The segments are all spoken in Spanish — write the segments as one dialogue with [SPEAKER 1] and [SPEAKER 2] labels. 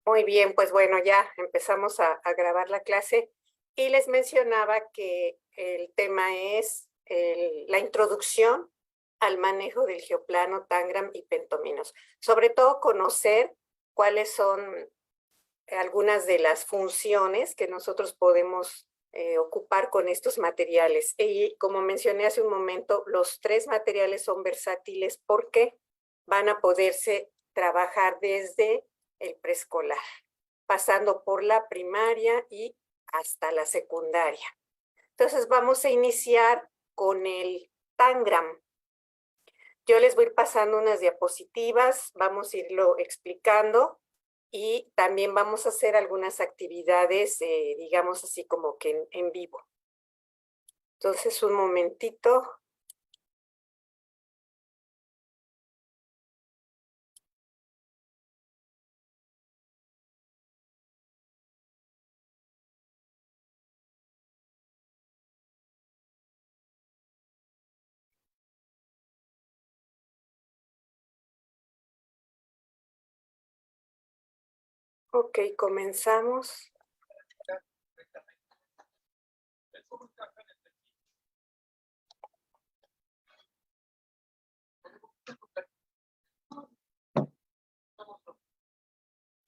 [SPEAKER 1] Muy bien, pues bueno, ya empezamos a grabar la clase y les mencionaba que el tema es la introducción al manejo del geoplano, Tangram y pentominos. Sobre todo conocer cuáles son algunas de las funciones que nosotros podemos ocupar con estos materiales. Y como mencioné hace un momento, los tres materiales son versátiles porque van a poderse trabajar desde el preescolar, pasando por la primaria y hasta la secundaria. Entonces vamos a iniciar con el Tangram. Yo les voy a ir pasando unas diapositivas, vamos a irlo explicando y también vamos a hacer algunas actividades, digamos así como que en vivo. Entonces, un momentito. Ok, comenzamos.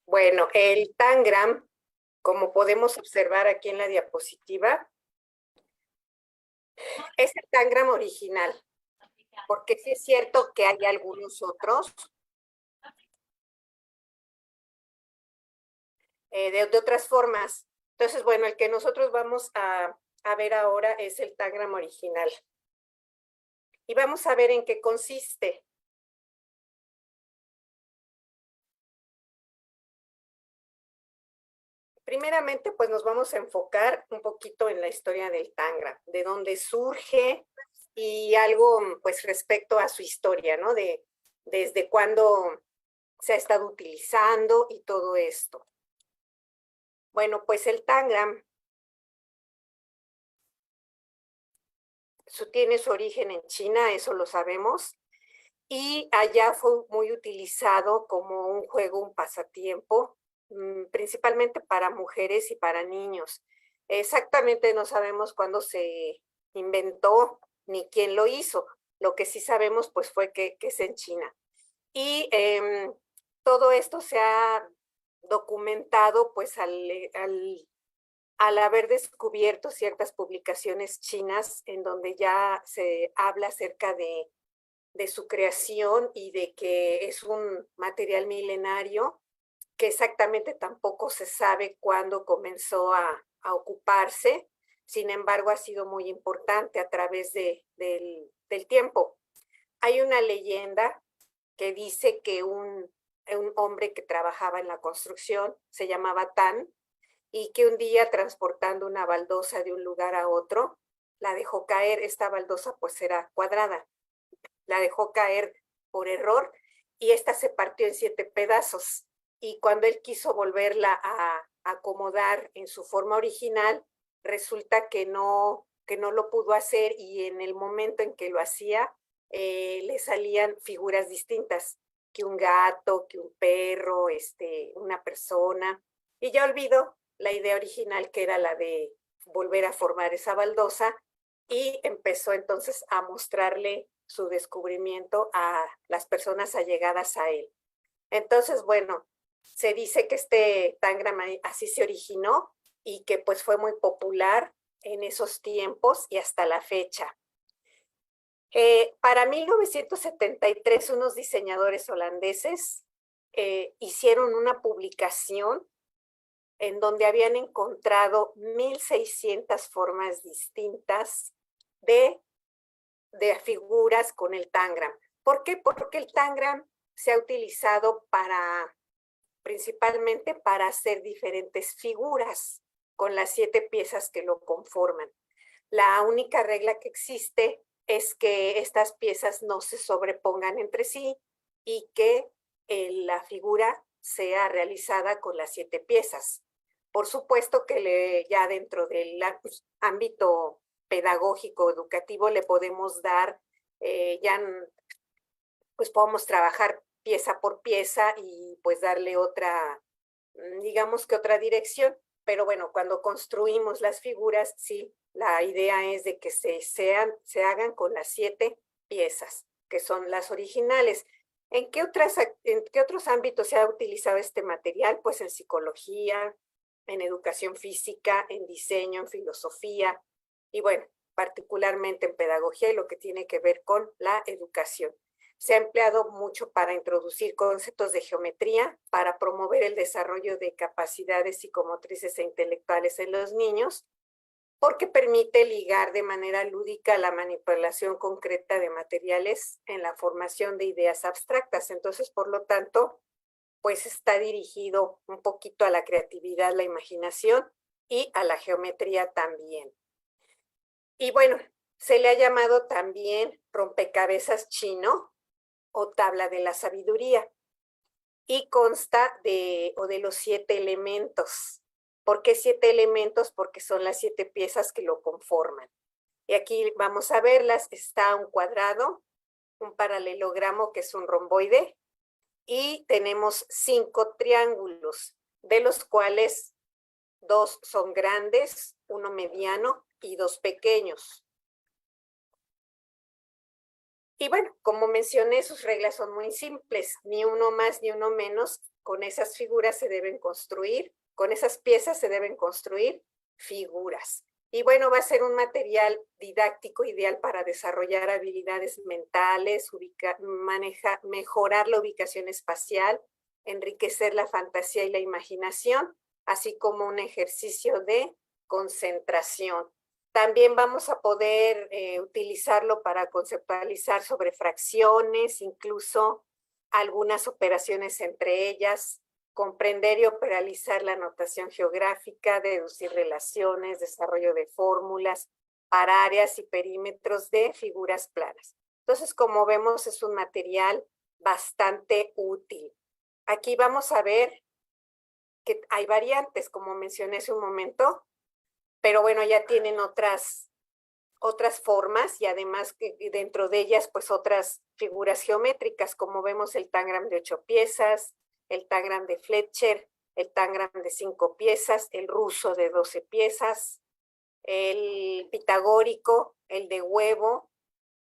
[SPEAKER 1] Bueno, el Tangram, como podemos observar aquí en la diapositiva, es el Tangram original, porque sí es cierto que hay algunos otros de otras formas. Entonces, bueno, el que nosotros vamos a ver ahora es el Tangram original. Y vamos a ver en qué consiste. Primeramente, pues nos vamos a enfocar un poquito en la historia del Tangram, de dónde surge y algo pues respecto a su historia, ¿no? Desde cuándo se ha estado utilizando y todo esto. Bueno, pues el Tangram tiene su origen en China, eso lo sabemos, y allá fue muy utilizado como un juego, un pasatiempo, principalmente para mujeres y para niños. Exactamente no sabemos cuándo se inventó ni quién lo hizo. Lo que sí sabemos pues fue que es en China. Y todo esto se ha documentado pues al haber descubierto ciertas publicaciones chinas en donde ya se habla acerca de su creación y de que es un material milenario que exactamente tampoco se sabe cuándo comenzó a ocuparse. Sin embargo, ha sido muy importante a través del tiempo. Hay una leyenda que dice que un hombre que trabajaba en la construcción se llamaba Tan y que un día transportando una baldosa de un lugar a otro, la dejó caer. Esta baldosa pues era cuadrada, la dejó caer por error y esta se partió en 7 pedazos. Y cuando él quiso volverla a acomodar en su forma original, resulta que no lo pudo hacer y en el momento en que lo hacía, le salían figuras distintas, que un gato, que un perro, una persona. Y ya olvidó la idea original que era la de volver a formar esa baldosa y empezó entonces a mostrarle su descubrimiento a las personas allegadas a él. Entonces, bueno, se dice que este Tangram así se originó y que pues fue muy popular en esos tiempos y hasta la fecha. Para 1973, unos diseñadores holandeses hicieron una publicación en donde habían encontrado 1,600 formas distintas de figuras con el Tangram. ¿Por qué? Porque el Tangram se ha utilizado principalmente para hacer diferentes figuras con las 7 piezas que lo conforman. La única regla que existe es que estas piezas no se sobrepongan entre sí y que la figura sea realizada con las 7 piezas. Por supuesto que ya dentro del ámbito pedagógico, educativo, le podemos dar, pues podemos trabajar pieza por pieza y pues darle digamos que otra dirección. Pero bueno, cuando construimos las figuras, sí, la idea es de que se hagan con las 7 piezas, que son las originales. ¿En qué otros ámbitos se ha utilizado este material? Pues en psicología, en educación física, en diseño, en filosofía, y bueno, particularmente en pedagogía y lo que tiene que ver con la educación. Se ha empleado mucho para introducir conceptos de geometría, para promover el desarrollo de capacidades psicomotrices e intelectuales en los niños, porque permite ligar de manera lúdica la manipulación concreta de materiales en la formación de ideas abstractas. Entonces, por lo tanto, pues está dirigido un poquito a la creatividad, la imaginación y a la geometría también. Y bueno, se le ha llamado también rompecabezas chino o tabla de la sabiduría, y consta de los 7 elementos. ¿Por qué 7 elementos? Porque son las 7 piezas que lo conforman. Y aquí vamos a verlas. Está un cuadrado, un paralelogramo que es un romboide, y tenemos 5 triángulos, de los cuales 2 son grandes, 1 mediano y 2 pequeños. Y bueno, como mencioné, sus reglas son muy simples, ni uno más ni uno menos. Con esas figuras se deben construir, con esas piezas se deben construir figuras. Y bueno, va a ser un material didáctico ideal para desarrollar habilidades mentales, mejorar la ubicación espacial, enriquecer la fantasía y la imaginación, así como un ejercicio de concentración. También vamos a poder utilizarlo para conceptualizar sobre fracciones, incluso algunas operaciones entre ellas, comprender y operalizar la notación geográfica, deducir relaciones, desarrollo de fórmulas para áreas y perímetros de figuras planas. Entonces, como vemos, es un material bastante útil. Aquí vamos a ver que hay variantes, como mencioné hace un momento, pero bueno, ya tienen otras formas y además que dentro de ellas pues otras figuras geométricas, como vemos el tangram de 8 piezas, el tangram de Fletcher, el tangram de 5 piezas, el ruso de 12 piezas, el pitagórico, el de huevo,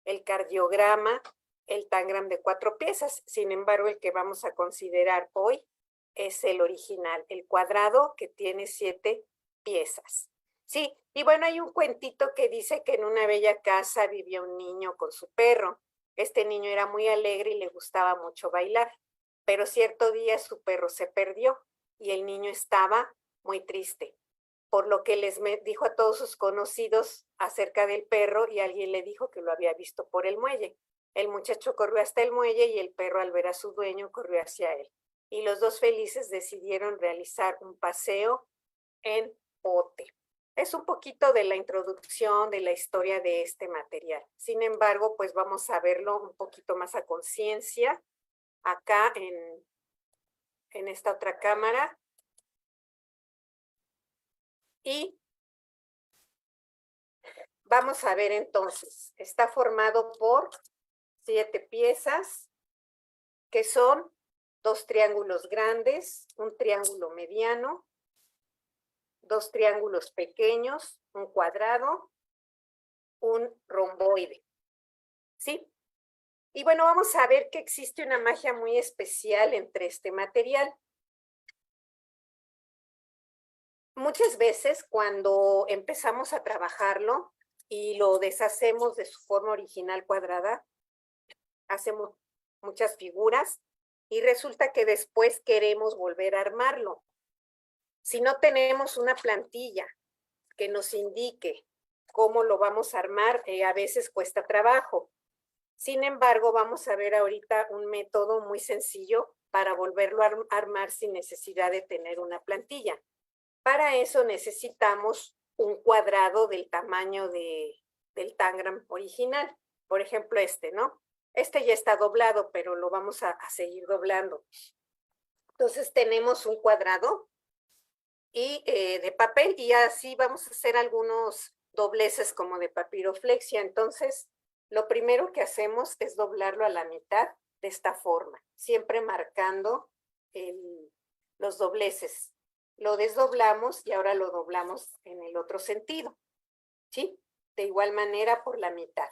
[SPEAKER 1] el cardiograma, el tangram de 4 piezas. Sin embargo, el que vamos a considerar hoy es el original, el cuadrado, que tiene 7 piezas. Sí, y bueno, hay un cuentito que dice que en una bella casa vivía un niño con su perro. Este niño era muy alegre y le gustaba mucho bailar, pero cierto día su perro se perdió y el niño estaba muy triste, por lo que les dijo a todos sus conocidos acerca del perro y alguien le dijo que lo había visto por el muelle. El muchacho corrió hasta el muelle y el perro, al ver a su dueño, corrió hacia él. Y los dos felices decidieron realizar un paseo en bote. Es un poquito de la introducción de la historia de este material. Sin embargo, pues vamos a verlo un poquito más a conciencia acá en esta otra cámara. Y vamos a ver entonces, está formado por 7 piezas, que son 2 triángulos grandes, un triángulo mediano, 2 triángulos pequeños, un cuadrado, un romboide. ¿Sí? Y bueno, vamos a ver que existe una magia muy especial entre este material. Muchas veces cuando empezamos a trabajarlo y lo deshacemos de su forma original cuadrada, hacemos muchas figuras y resulta que después queremos volver a armarlo. Si no tenemos una plantilla que nos indique cómo lo vamos a armar, a veces cuesta trabajo. Sin embargo, vamos a ver ahorita un método muy sencillo para volverlo a armar sin necesidad de tener una plantilla. Para eso necesitamos un cuadrado del tamaño del tangram original. Por ejemplo, este, ¿no? Este ya está doblado, pero lo vamos a seguir doblando. Entonces tenemos un cuadrado y de papel, y así vamos a hacer algunos dobleces como de papiroflexia. Entonces, lo primero que hacemos es doblarlo a la mitad de esta forma, siempre marcando los dobleces. lo desdoblamos y ahora lo doblamos en el otro sentido, ¿sí? De igual manera por la mitad.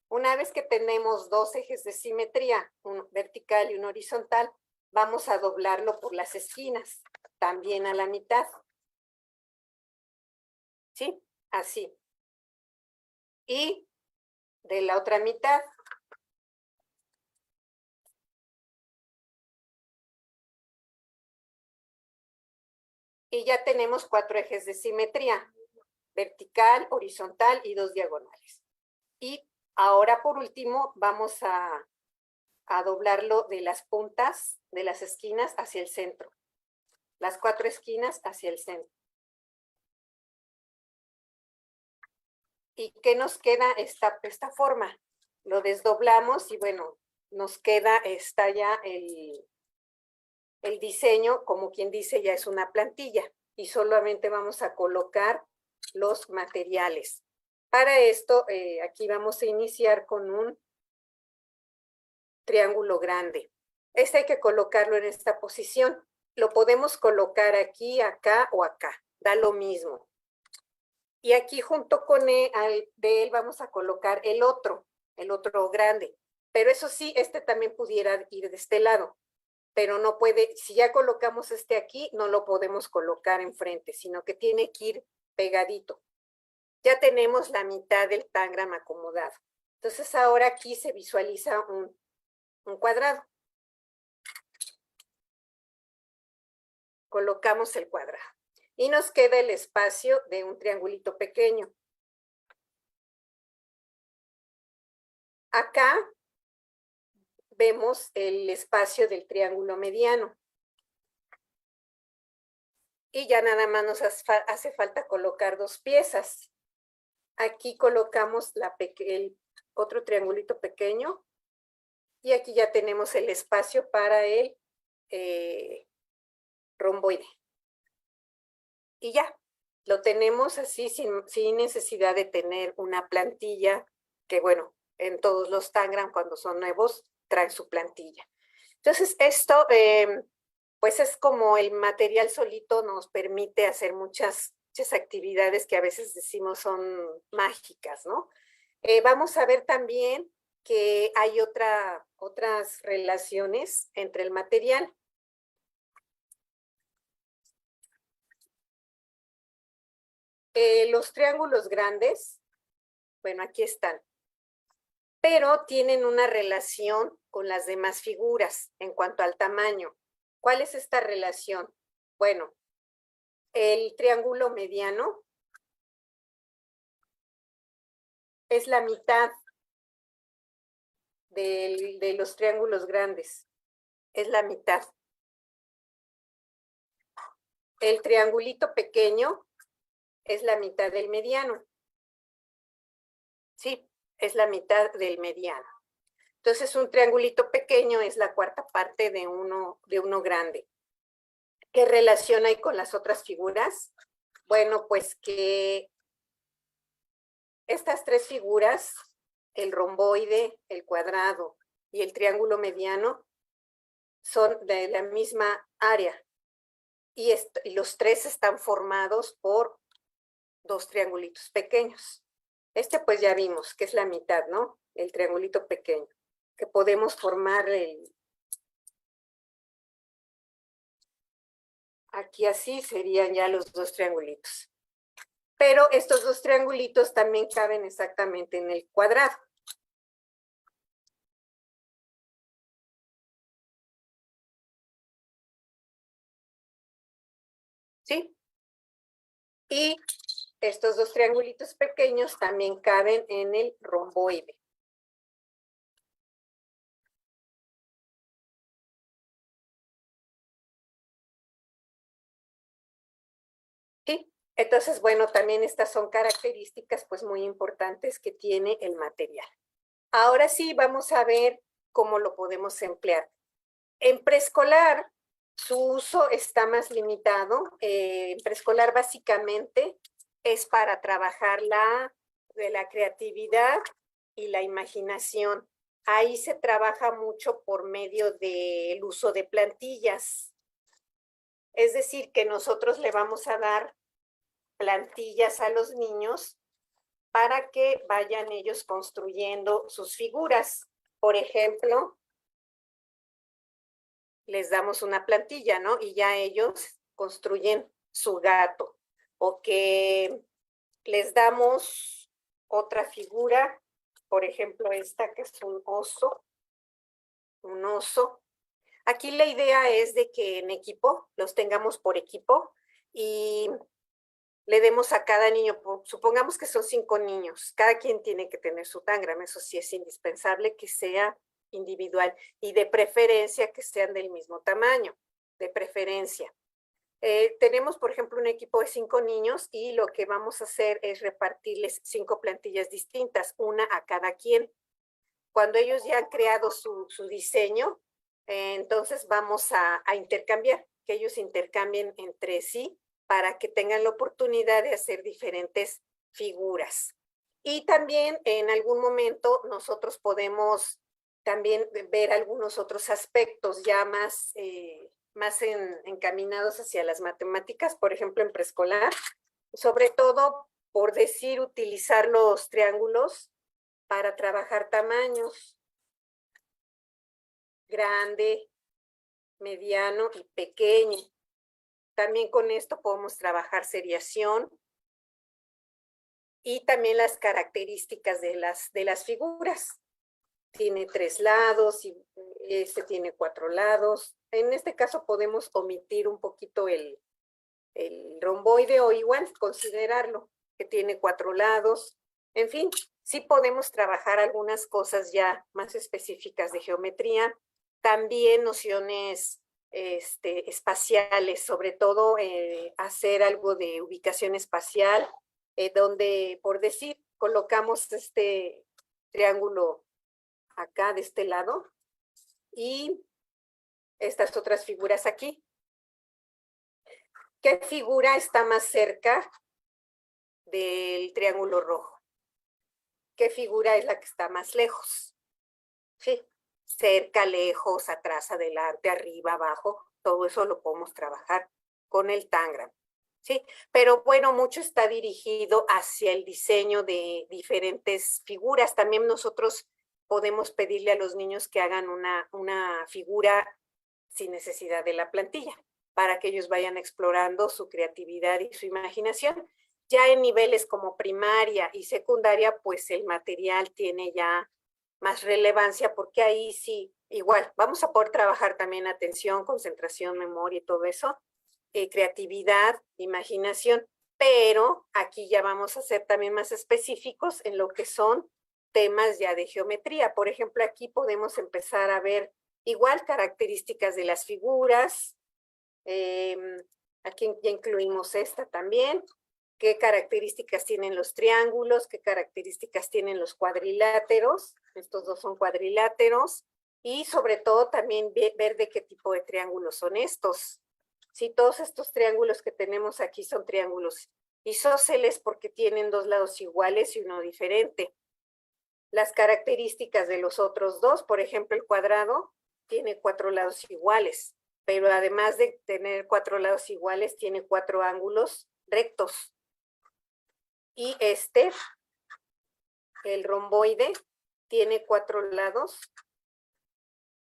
[SPEAKER 1] Una vez que tenemos dos ejes de simetría, un vertical y un horizontal, vamos a doblarlo por las esquinas, también a la mitad. ¿Sí? Así. Y de la otra mitad. Y ya tenemos 4 ejes de simetría, vertical, horizontal y 2 diagonales. Y ahora por último vamos a doblarlo de las puntas, de las esquinas hacia el centro. Las 4 esquinas hacia el centro. ¿Y qué nos queda esta forma? Lo desdoblamos y bueno, nos queda, está ya el diseño, como quien dice, ya es una plantilla y solamente vamos a colocar los materiales. Para esto, aquí vamos a iniciar con un triángulo grande. Este hay que colocarlo en esta posición. Lo podemos colocar aquí, acá o acá. Da lo mismo. Y aquí junto con él vamos a colocar el otro grande. Pero eso sí, este también pudiera ir de este lado. Pero no puede, si ya colocamos este aquí, no lo podemos colocar enfrente, sino que tiene que ir pegadito. Ya tenemos la mitad del tangram acomodado. Entonces ahora aquí se visualiza un cuadrado. Colocamos el cuadrado. Y nos queda el espacio de un triangulito pequeño. Acá vemos el espacio del triángulo mediano. Y ya nada más nos hace falta colocar 2 piezas. Aquí colocamos el otro triangulito pequeño y aquí ya tenemos el espacio para el romboide. Y ya, lo tenemos así sin necesidad de tener una plantilla, que bueno, en todos los Tangram cuando son nuevos traen su plantilla. Entonces esto pues es como el material solito nos permite hacer muchas actividades que a veces decimos son mágicas, ¿no? Vamos a ver también que hay otras relaciones entre el material. Los triángulos grandes, bueno, aquí están, pero tienen una relación con las demás figuras en cuanto al tamaño. ¿Cuál es esta relación? Bueno, el triángulo mediano es la mitad de los triángulos grandes. Es la mitad. El triangulito pequeño es la mitad del mediano. Sí, es la mitad del mediano. Entonces, un triangulito pequeño es la cuarta parte de uno grande. ¿Qué relación hay con las otras figuras? Bueno, pues que estas 3 figuras, el romboide, el cuadrado y el triángulo mediano, son de la misma área. Y los 3 están formados por 2 triangulitos pequeños. Este pues ya vimos que es la mitad, ¿no? El triangulito pequeño, que podemos formar aquí así serían ya los 2 triangulitos. Pero estos 2 triangulitos también caben exactamente en el cuadrado. ¿Sí? Y estos 2 triangulitos pequeños también caben en el romboide. ¿Sí? Entonces, bueno, también estas son características pues muy importantes que tiene el material. Ahora sí, vamos a ver cómo lo podemos emplear. En preescolar, su uso está más limitado. En preescolar básicamente es para trabajar de la creatividad y la imaginación. Ahí se trabaja mucho por medio del uso de plantillas. Es decir, que nosotros le vamos a dar plantillas a los niños para que vayan ellos construyendo sus figuras. Por ejemplo, les damos una plantilla, ¿no? Y ya ellos construyen su gato. O que les damos otra figura, por ejemplo, esta que es un oso. Un oso. Aquí la idea es de que en equipo, los tengamos por equipo y le demos a cada niño, supongamos que son 5 niños, cada quien tiene que tener su tangram, eso sí es indispensable que sea individual y de preferencia que sean del mismo tamaño, de preferencia. Tenemos, por ejemplo, un equipo de 5 niños y lo que vamos a hacer es repartirles 5 plantillas distintas, una a cada quien. Cuando ellos ya han creado su diseño, entonces vamos a intercambiar, que ellos intercambien entre sí para que tengan la oportunidad de hacer diferentes figuras. Y también en algún momento nosotros podemos también ver algunos otros aspectos ya más, encaminados hacia las matemáticas, por ejemplo en preescolar, sobre todo por decir utilizar los triángulos para trabajar tamaños, grande, mediano y pequeño. También con esto podemos trabajar seriación y también las características de las figuras. Tiene 3 lados y este tiene 4 lados. En este caso podemos omitir un poquito el romboide o igual considerarlo, que tiene 4 lados. En fin, sí podemos trabajar algunas cosas ya más específicas de geometría, también nociones espaciales, sobre todo hacer algo de ubicación espacial, donde, por decir, colocamos este triángulo acá de este lado y estas otras figuras aquí. ¿Qué figura está más cerca del triángulo rojo? ¿Qué figura es la que está más lejos? Sí, cerca, lejos, atrás, adelante, arriba, abajo, todo eso lo podemos trabajar con el Tangram. Sí, pero bueno, mucho está dirigido hacia el diseño de diferentes figuras. También nosotros podemos pedirle a los niños que hagan una figura sin necesidad de la plantilla, para que ellos vayan explorando su creatividad y su imaginación. Ya en niveles como primaria y secundaria, pues el material tiene ya más relevancia, porque ahí sí, igual, vamos a poder trabajar también atención, concentración, memoria y todo eso, creatividad, imaginación, pero aquí ya vamos a ser también más específicos en lo que son temas ya de geometría. Por ejemplo, aquí podemos empezar a ver igual características de las figuras. Aquí ya incluimos esta también. ¿Qué características tienen los triángulos? ¿Qué características tienen los cuadriláteros? Estos dos son cuadriláteros. Y sobre todo también ver de qué tipo de triángulos son estos. Si todos estos triángulos que tenemos aquí son triángulos isósceles porque tienen 2 lados iguales y uno diferente. Las características de los otros dos, por ejemplo, el cuadrado tiene 4 lados iguales, pero además de tener 4 lados iguales, tiene 4 ángulos rectos. Y el romboide, tiene 4 lados,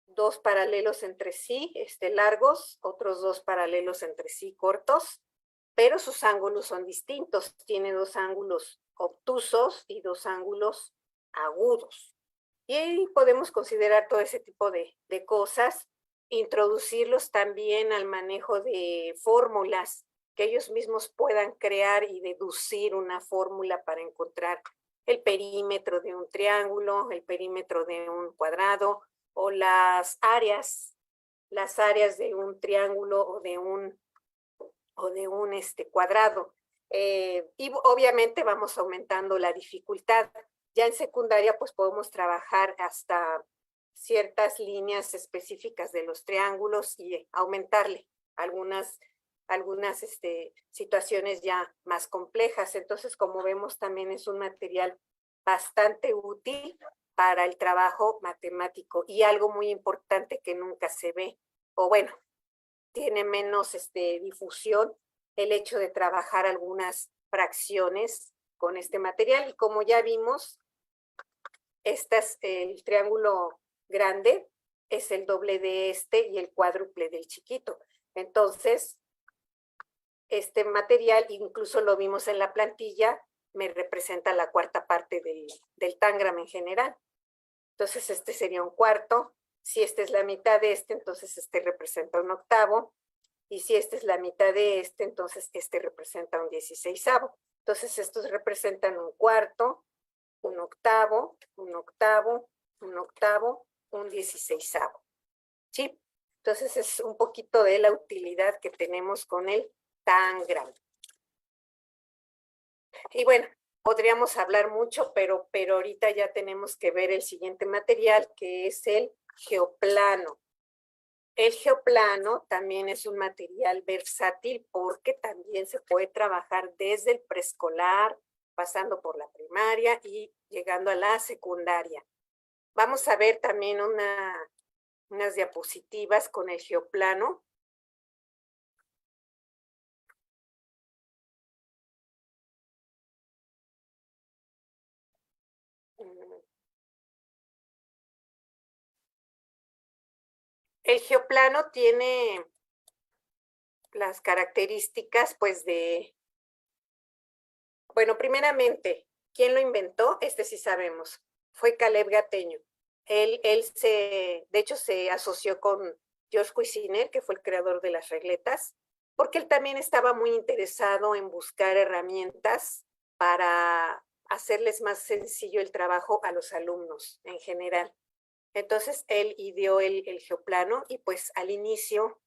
[SPEAKER 1] 2 paralelos entre sí, largos, otros 2 paralelos entre sí, cortos, pero sus ángulos son distintos. Tiene 2 ángulos obtusos y 2 ángulos agudos. Y ahí podemos considerar todo ese tipo de cosas, introducirlos también al manejo de fórmulas, que ellos mismos puedan crear y deducir una fórmula para encontrar el perímetro de un triángulo, el perímetro de un cuadrado, o las áreas de un triángulo o de un cuadrado. Y obviamente vamos aumentando la dificultad. Ya en secundaria, pues podemos trabajar hasta ciertas líneas específicas de los triángulos y aumentarle algunas situaciones ya más complejas. Entonces, como vemos, también es un material bastante útil para el trabajo matemático y algo muy importante que nunca se ve, o bueno, tiene menos difusión el hecho de trabajar algunas fracciones con este material. Y como ya vimos, el triángulo grande es el doble de este y el cuádruple del chiquito. Entonces, este material, incluso lo vimos en la plantilla, me representa la cuarta parte del tangram en general. Entonces, este sería un cuarto. Si esta es la mitad de este, entonces este representa un octavo. Y si esta es la mitad de este, entonces este representa un 16avo. Entonces, estos representan un cuarto, un octavo, un octavo, un octavo, un 16avo. ¿Sí? Entonces, es un poquito de la utilidad que tenemos con el tangram. Y bueno, podríamos hablar mucho, pero ahorita ya tenemos que ver el siguiente material, que es el geoplano. El geoplano también es un material versátil porque también se puede trabajar desde el preescolar, pasando por la primaria y llegando a la secundaria. Vamos a ver también unas diapositivas con el geoplano. El geoplano tiene las características, pues, bueno, primeramente, ¿quién lo inventó? Este sí sabemos, fue Caleb Gateño. Él de hecho, se asoció con George Cuisinert, que fue el creador de las regletas, porque él también estaba muy interesado en buscar herramientas para hacerles más sencillo el trabajo a los alumnos en general. Entonces, él ideó el geoplano y pues al inicio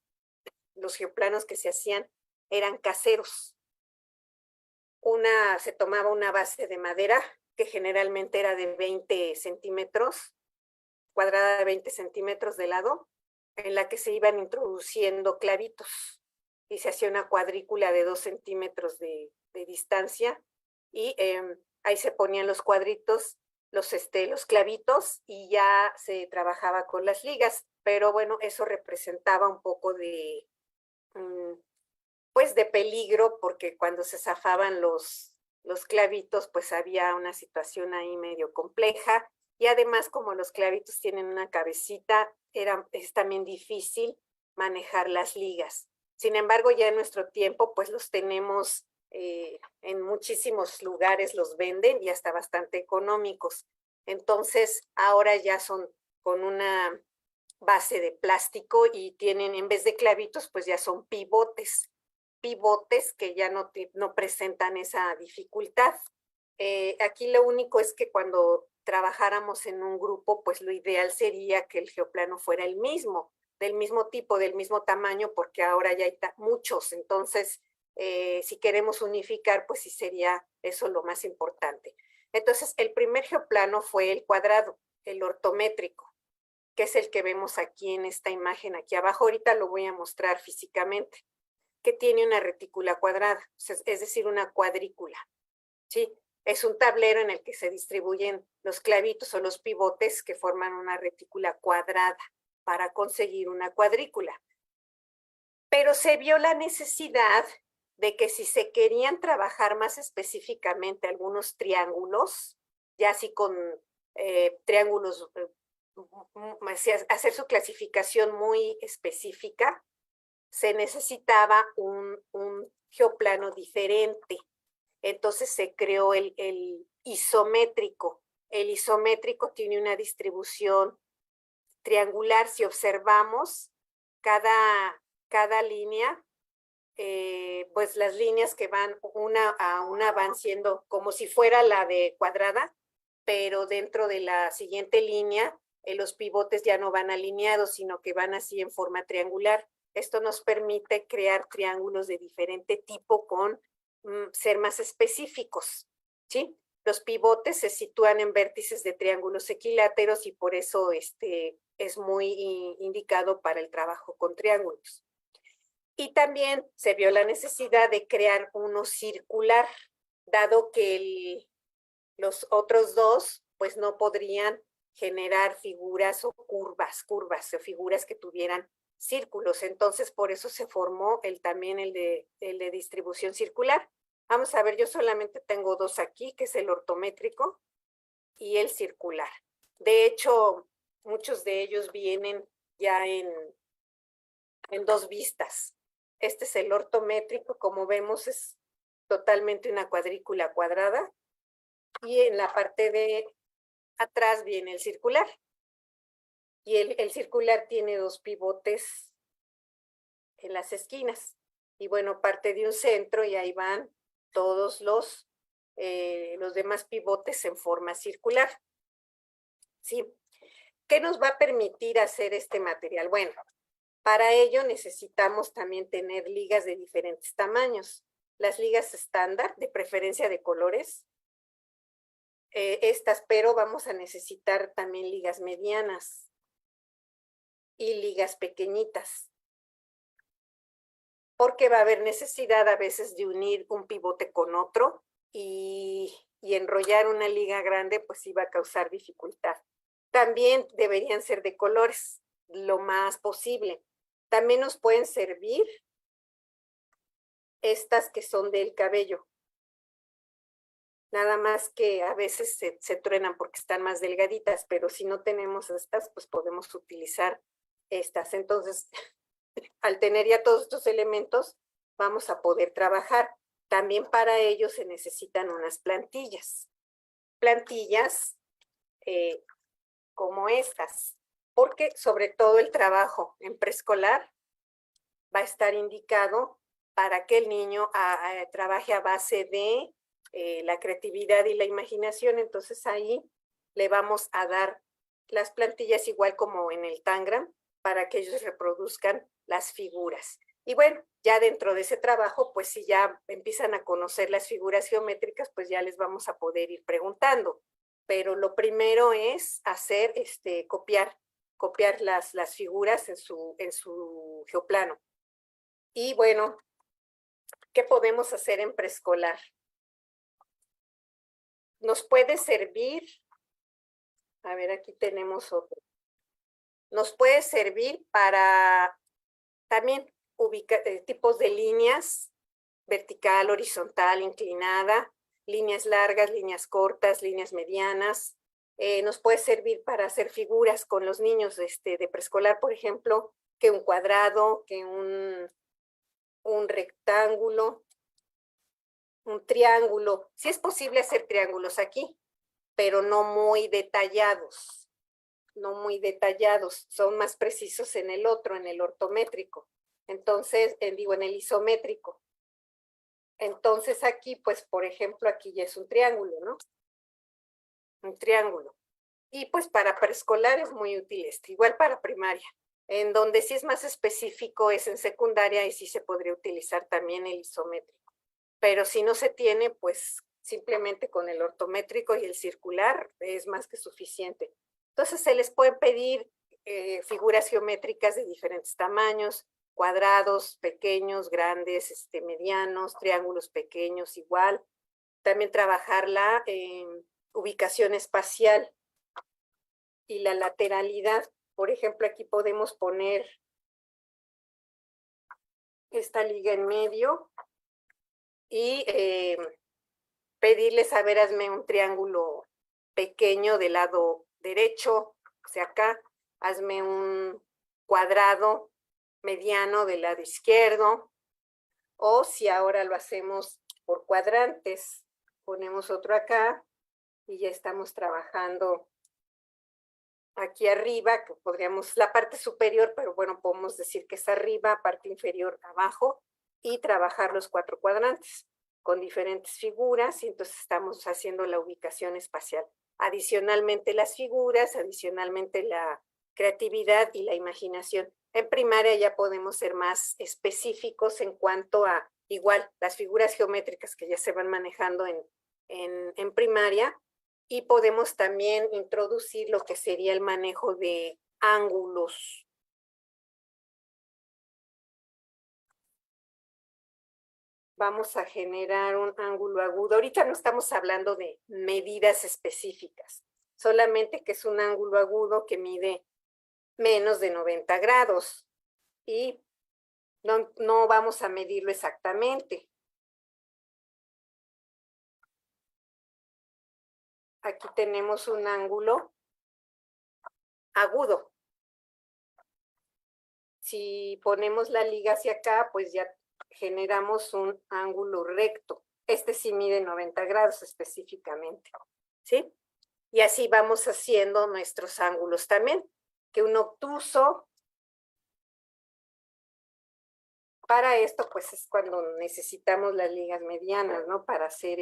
[SPEAKER 1] los geoplanos que se hacían eran caseros. Se tomaba una base de madera que generalmente era de 20 centímetros, cuadrada de 20 centímetros de lado, en la que se iban introduciendo clavitos y se hacía una cuadrícula de 2 centímetros de distancia y ahí se ponían los cuadritos, los clavitos y ya se trabajaba con las ligas, pero bueno, eso representaba un poco de pues de peligro, porque cuando se zafaban los clavitos, pues había una situación ahí medio compleja, y además como los clavitos tienen una cabecita, es también difícil manejar las ligas. Sin embargo, ya en nuestro tiempo, pues los tenemos en muchísimos lugares, los venden y hasta bastante económicos. Entonces, ahora ya son con una base de plástico y tienen, en vez de clavitos, pues ya son pivotes que ya no presentan esa dificultad. Aquí lo único es que cuando trabajáramos en un grupo, pues lo ideal sería que el geoplano fuera el mismo, del mismo tipo, del mismo tamaño, porque ahora ya hay muchos. Entonces, si queremos unificar, pues sí sería eso lo más importante. Entonces, el primer geoplano fue el cuadrado, el ortométrico, que es el que vemos aquí en esta imagen aquí abajo. Ahorita lo voy a mostrar físicamente, que tiene una retícula cuadrada, es decir, una cuadrícula, ¿sí? Es un tablero en el que se distribuyen los clavitos o los pivotes que forman una retícula cuadrada para conseguir una cuadrícula. Pero se vio la necesidad de que si se querían trabajar más específicamente algunos triángulos, ya así con triángulos, hacer su clasificación muy específica, se necesitaba un geoplano diferente. Entonces se creó el isométrico. El isométrico tiene una distribución triangular. Si observamos cada línea, pues las líneas que van una a una van siendo como si fuera la de cuadrada, pero dentro de la siguiente línea los pivotes ya no van alineados, sino que van así en forma triangular. Esto nos permite crear triángulos de diferente tipo con ser más específicos, ¿sí? Los pivotes se sitúan en vértices de triángulos equiláteros y por eso es muy indicado para el trabajo con triángulos. Y también se vio la necesidad de crear uno circular, dado que los otros dos pues no podrían generar figuras o curvas o figuras que tuvieran círculos. Entonces, por eso se formó también el de distribución circular. Vamos a ver, yo solamente tengo dos aquí, que es el ortométrico y el circular. De hecho, muchos de ellos vienen ya en dos vistas. Este es el ortométrico, como vemos es totalmente una cuadrícula cuadrada, y en la parte de atrás viene el circular. Y el circular tiene dos pivotes en las esquinas. Y bueno, parte de un centro y ahí van todos los demás pivotes en forma circular. ¿Sí? ¿Qué nos va a permitir hacer este material? Bueno, para ello necesitamos también tener ligas de diferentes tamaños. Las ligas estándar, de preferencia de colores, estas, pero vamos a necesitar también ligas medianas y ligas pequeñitas, porque va a haber necesidad a veces de unir un pivote con otro y enrollar una liga grande pues iba a causar dificultad. También deberían ser de colores, lo más posible. También nos pueden servir estas que son del cabello. Nada más que a veces se truenan porque están más delgaditas, pero si no tenemos estas, pues podemos utilizar estas. Entonces, al tener ya todos estos elementos, vamos a poder trabajar. También para ello se necesitan unas plantillas. Plantillas como estas, porque sobre todo el trabajo en preescolar va a estar indicado para que el niño trabaje a base de la creatividad y la imaginación. Entonces ahí le vamos a dar las plantillas igual como en el Tangram para que ellos reproduzcan las figuras. Y bueno, ya dentro de ese trabajo, pues si ya empiezan a conocer las figuras geométricas, pues ya les vamos a poder ir preguntando. Pero lo primero es hacer, copiar las figuras en su geoplano. Y bueno, ¿qué podemos hacer en preescolar? Nos puede servir, a ver, aquí tenemos otro. Nos puede servir para también ubicar tipos de líneas, vertical, horizontal, inclinada, líneas largas, líneas cortas, líneas medianas. Nos puede servir para hacer figuras con los niños de preescolar, por ejemplo, que un cuadrado, que un rectángulo, un triángulo. Sí es posible hacer triángulos aquí, pero no muy detallados, no muy detallados, son más precisos en el otro, en el ortométrico. Entonces, digo, en el isométrico. Entonces aquí, pues, por ejemplo, aquí ya es un triángulo, ¿no? Un triángulo. Y pues para preescolar es muy útil este, igual para primaria. En donde sí es más específico es en secundaria y sí se podría utilizar también el isométrico. Pero si no se tiene, pues simplemente con el ortométrico y el circular es más que suficiente. Entonces se les pueden pedir figuras geométricas de diferentes tamaños, cuadrados pequeños, grandes, medianos, triángulos pequeños igual. También trabajar la ubicación espacial y la lateralidad. Por ejemplo, aquí podemos poner esta liga en medio y pedirles, a ver, hazme un triángulo pequeño del lado derecho, o sea, acá, hazme un cuadrado mediano del lado izquierdo, o si ahora lo hacemos por cuadrantes, ponemos otro acá y ya estamos trabajando aquí arriba, que podríamos, la parte superior, pero bueno, podemos decir que es arriba, parte inferior abajo, y trabajar los 4 cuadrantes con diferentes figuras, y entonces estamos haciendo la ubicación espacial. Adicionalmente las figuras, adicionalmente la creatividad y la imaginación. En primaria ya podemos ser más específicos en cuanto a, igual, las figuras geométricas que ya se van manejando en primaria, y podemos también introducir lo que sería el manejo de ángulos. Vamos a generar un ángulo agudo. Ahorita no estamos hablando de medidas específicas, solamente que es un ángulo agudo que mide menos de 90 grados. y no vamos a medirlo exactamente. Aquí tenemos un ángulo agudo. Si ponemos la liga hacia acá, pues ya generamos un ángulo recto. Este sí mide 90 grados específicamente, ¿sí? Y así vamos haciendo nuestros ángulos también, que un obtuso, para esto pues es cuando necesitamos las ligas medianas, ¿no? Para hacer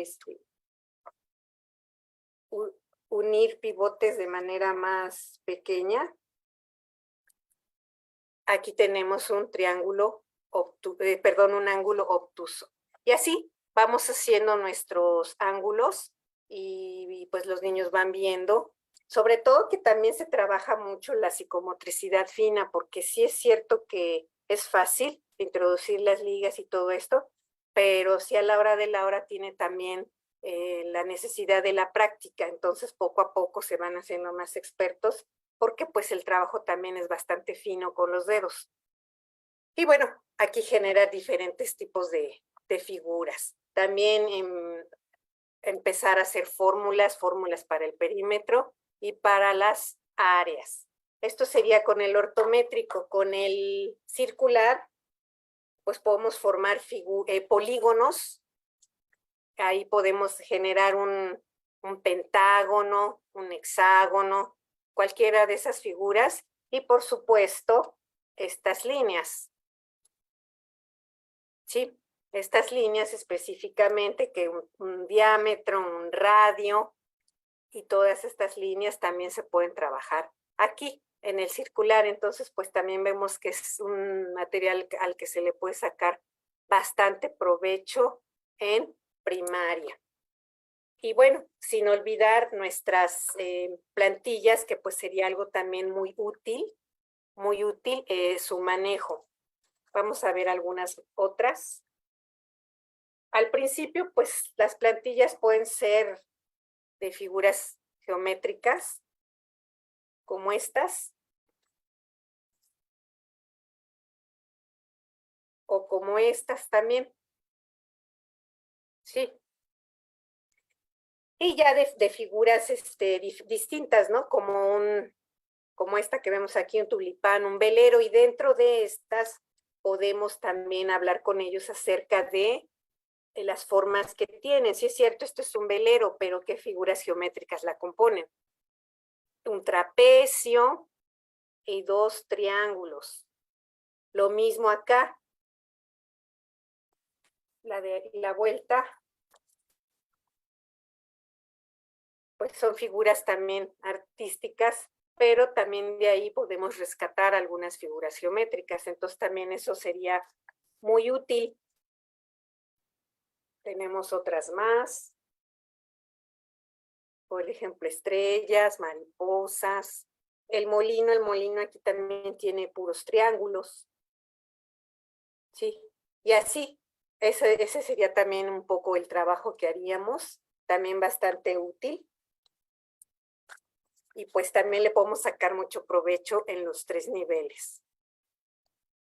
[SPEAKER 1] unir pivotes de manera más pequeña. Aquí tenemos un triángulo, un ángulo obtuso. Y así vamos haciendo nuestros ángulos y pues los niños van viendo. Sobre todo que también se trabaja mucho la psicomotricidad fina, porque sí es cierto que es fácil introducir las ligas y todo esto, pero sí a la hora de la hora tiene también la necesidad de la práctica. Entonces poco a poco se van haciendo más expertos, porque pues el trabajo también es bastante fino con los dedos. Y bueno, aquí genera diferentes tipos de figuras. También empezar a hacer fórmulas para el perímetro y para las áreas. Esto sería con el ortométrico. Con el circular, pues podemos formar polígonos. Ahí podemos generar un pentágono, un hexágono, cualquiera de esas figuras. Y por supuesto, estas líneas. ¿Sí? Estas líneas específicamente, que un diámetro, un radio, y todas estas líneas también se pueden trabajar aquí en el circular. Entonces, pues también vemos que es un material al que se le puede sacar bastante provecho en primaria. Y bueno, sin olvidar nuestras plantillas, que pues sería algo también muy útil su manejo. Vamos a ver algunas otras. Al principio, pues las plantillas pueden ser de figuras geométricas, como estas, o como estas también, ¿sí? Y ya de figuras distintas, ¿no? Como esta que vemos aquí, un tulipán, un velero, y dentro de estas podemos también hablar con ellos acerca de las formas que tienen. Sí es cierto, esto es un velero, pero ¿qué figuras geométricas la componen? Un trapecio y dos triángulos. Lo mismo acá, la vuelta, pues son figuras también artísticas, pero también de ahí podemos rescatar algunas figuras geométricas. Entonces también eso sería muy útil. Tenemos otras más. Por ejemplo, estrellas, mariposas. El molino aquí también tiene puros triángulos. Sí, y así, ese sería también un poco el trabajo que haríamos, también bastante útil. Y pues también le podemos sacar mucho provecho en los 3 niveles.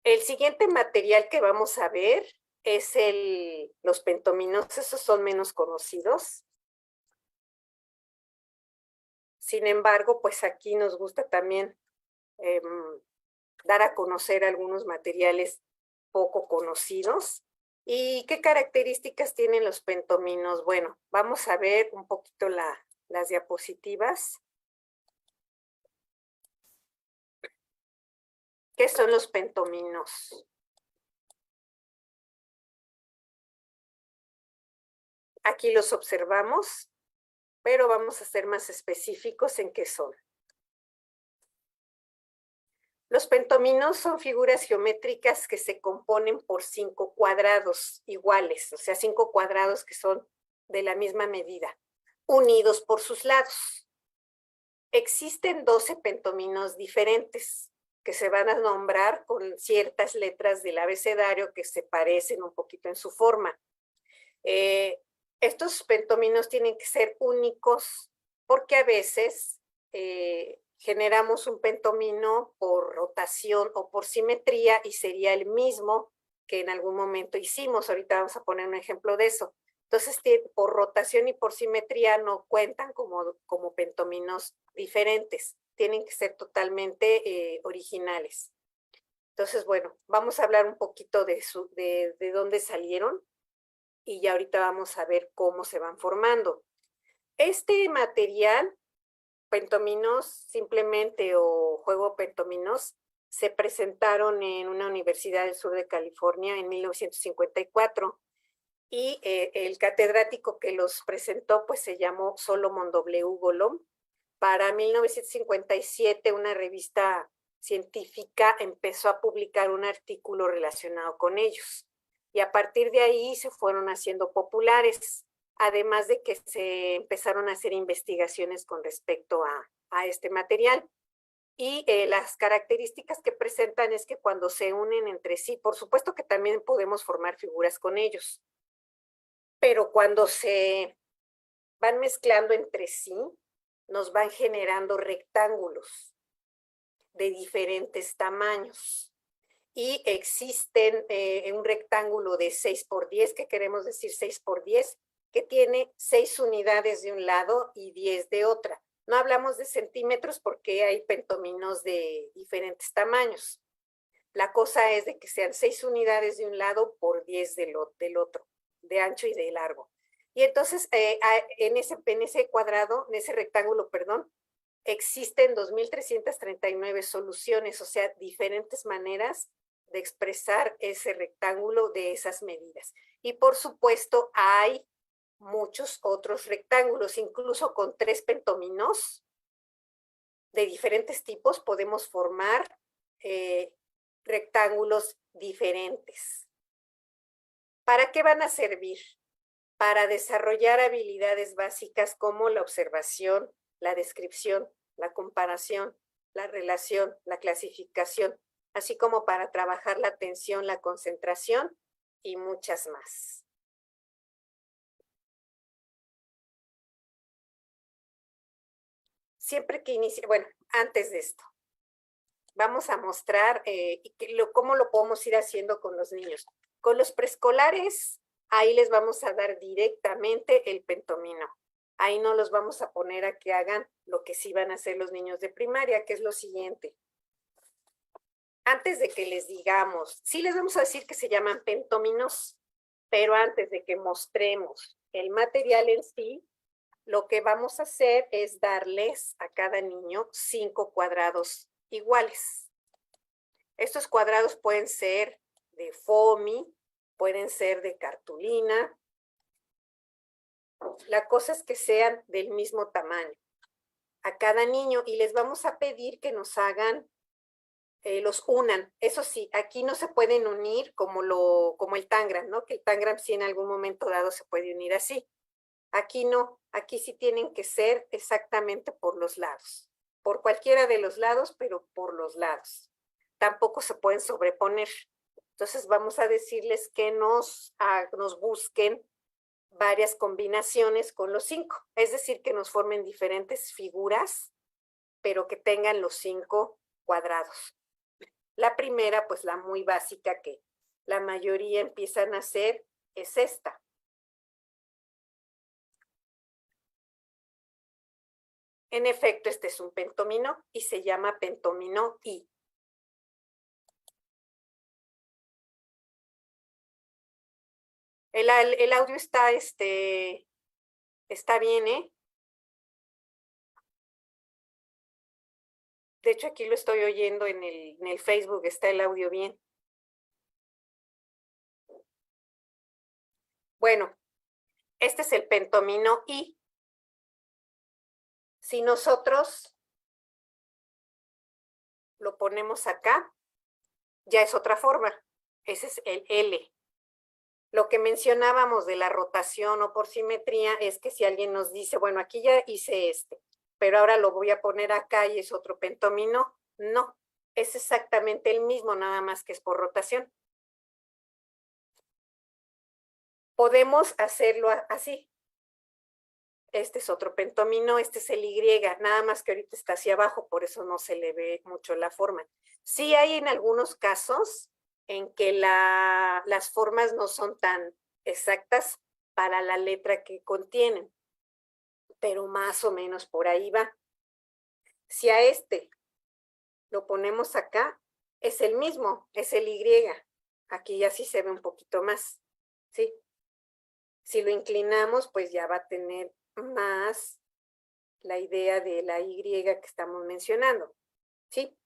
[SPEAKER 1] El siguiente material que vamos a ver es los pentominos. Esos son menos conocidos. Sin embargo, pues aquí nos gusta también dar a conocer algunos materiales poco conocidos. ¿Y qué características tienen los pentominos? Bueno, vamos a ver un poquito las diapositivas. ¿Qué son los pentominos? Aquí los observamos, pero vamos a ser más específicos en qué son. Los pentominos son figuras geométricas que se componen por 5 cuadrados iguales, o sea, 5 cuadrados que son de la misma medida, unidos por sus lados. Existen 12 pentominos diferentes que se van a nombrar con ciertas letras del abecedario que se parecen un poquito en su forma. Estos pentominos tienen que ser únicos porque a veces generamos un pentomino por rotación o por simetría y sería el mismo que en algún momento hicimos. Ahorita vamos a poner un ejemplo de eso. Entonces, por rotación y por simetría no cuentan como pentominos diferentes. Tienen que ser totalmente originales. Entonces, bueno, vamos a hablar un poquito de dónde salieron y ya ahorita vamos a ver cómo se van formando. Este material, pentominos simplemente o juego pentominos, se presentaron en una universidad del sur de California en 1954 y el catedrático que los presentó pues se llamó Solomon W. Golom. Para 1957 una revista científica empezó a publicar un artículo relacionado con ellos y a partir de ahí se fueron haciendo populares, además de que se empezaron a hacer investigaciones con respecto a este material. Y las características que presentan es que cuando se unen entre sí, por supuesto que también podemos formar figuras con ellos, pero cuando se van mezclando entre sí, nos van generando rectángulos de diferentes tamaños. Y existen un rectángulo de 6 por 10, que queremos decir 6 por 10, que tiene 6 unidades de un lado y 10 de otra. No hablamos de centímetros porque hay pentominos de diferentes tamaños. La cosa es de que sean 6 unidades de un lado por 10 del otro, de ancho y de largo. Y entonces en ese cuadrado, en ese rectángulo, perdón, existen 2.339 soluciones, o sea, diferentes maneras de expresar ese rectángulo de esas medidas. Y por supuesto hay muchos otros rectángulos, incluso con 3 pentominos de diferentes tipos podemos formar rectángulos diferentes. ¿Para qué van a servir? Para desarrollar habilidades básicas como la observación, la descripción, la comparación, la relación, la clasificación, así como para trabajar la atención, la concentración y muchas más. Siempre que inicie, bueno, antes de esto, vamos a mostrar cómo lo podemos ir haciendo con los niños. Con los preescolares, ahí les vamos a dar directamente el pentomino. Ahí no los vamos a poner a que hagan lo que sí van a hacer los niños de primaria, que es lo siguiente. Antes de que les digamos, sí les vamos a decir que se llaman pentominos, pero antes de que mostremos el material en sí, lo que vamos a hacer es darles a cada niño 5 cuadrados iguales. Estos cuadrados pueden ser de foamy, pueden ser de cartulina. La cosa es que sean del mismo tamaño a cada niño y les vamos a pedir que nos hagan, los unan. Eso sí, aquí no se pueden unir como el Tangram, ¿no? Que el Tangram sí en algún momento dado se puede unir así. Aquí no, aquí sí tienen que ser exactamente por los lados. Por cualquiera de los lados, pero por los lados. Tampoco se pueden sobreponer. Entonces vamos a decirles que nos busquen varias combinaciones con los 5. Es decir, que nos formen diferentes figuras, pero que tengan los 5 cuadrados. La primera, pues la muy básica que la mayoría empiezan a hacer, es esta. En efecto, este es un pentomino y se llama pentomino I. El audio está bien, ¿eh? De hecho, aquí lo estoy oyendo en el Facebook, está el audio bien. Bueno, este es el pentomino I. Si nosotros lo ponemos acá, ya es otra forma. Ese es el L. Lo que mencionábamos de la rotación o por simetría es que si alguien nos dice, bueno, aquí ya hice pero ahora lo voy a poner acá y es otro pentomino, no, es exactamente el mismo, nada más que es por rotación. Podemos hacerlo así. Este es otro pentomino, este es el Y, nada más que ahorita está hacia abajo, por eso no se le ve mucho la forma. Sí hay en algunos casos en que las formas no son tan exactas para la letra que contienen, pero más o menos por ahí va. Si a este lo ponemos acá, es el mismo, es el Y. Aquí ya sí se ve un poquito más, ¿sí? Si lo inclinamos, pues ya va a tener más la idea de la Y que estamos mencionando, ¿sí?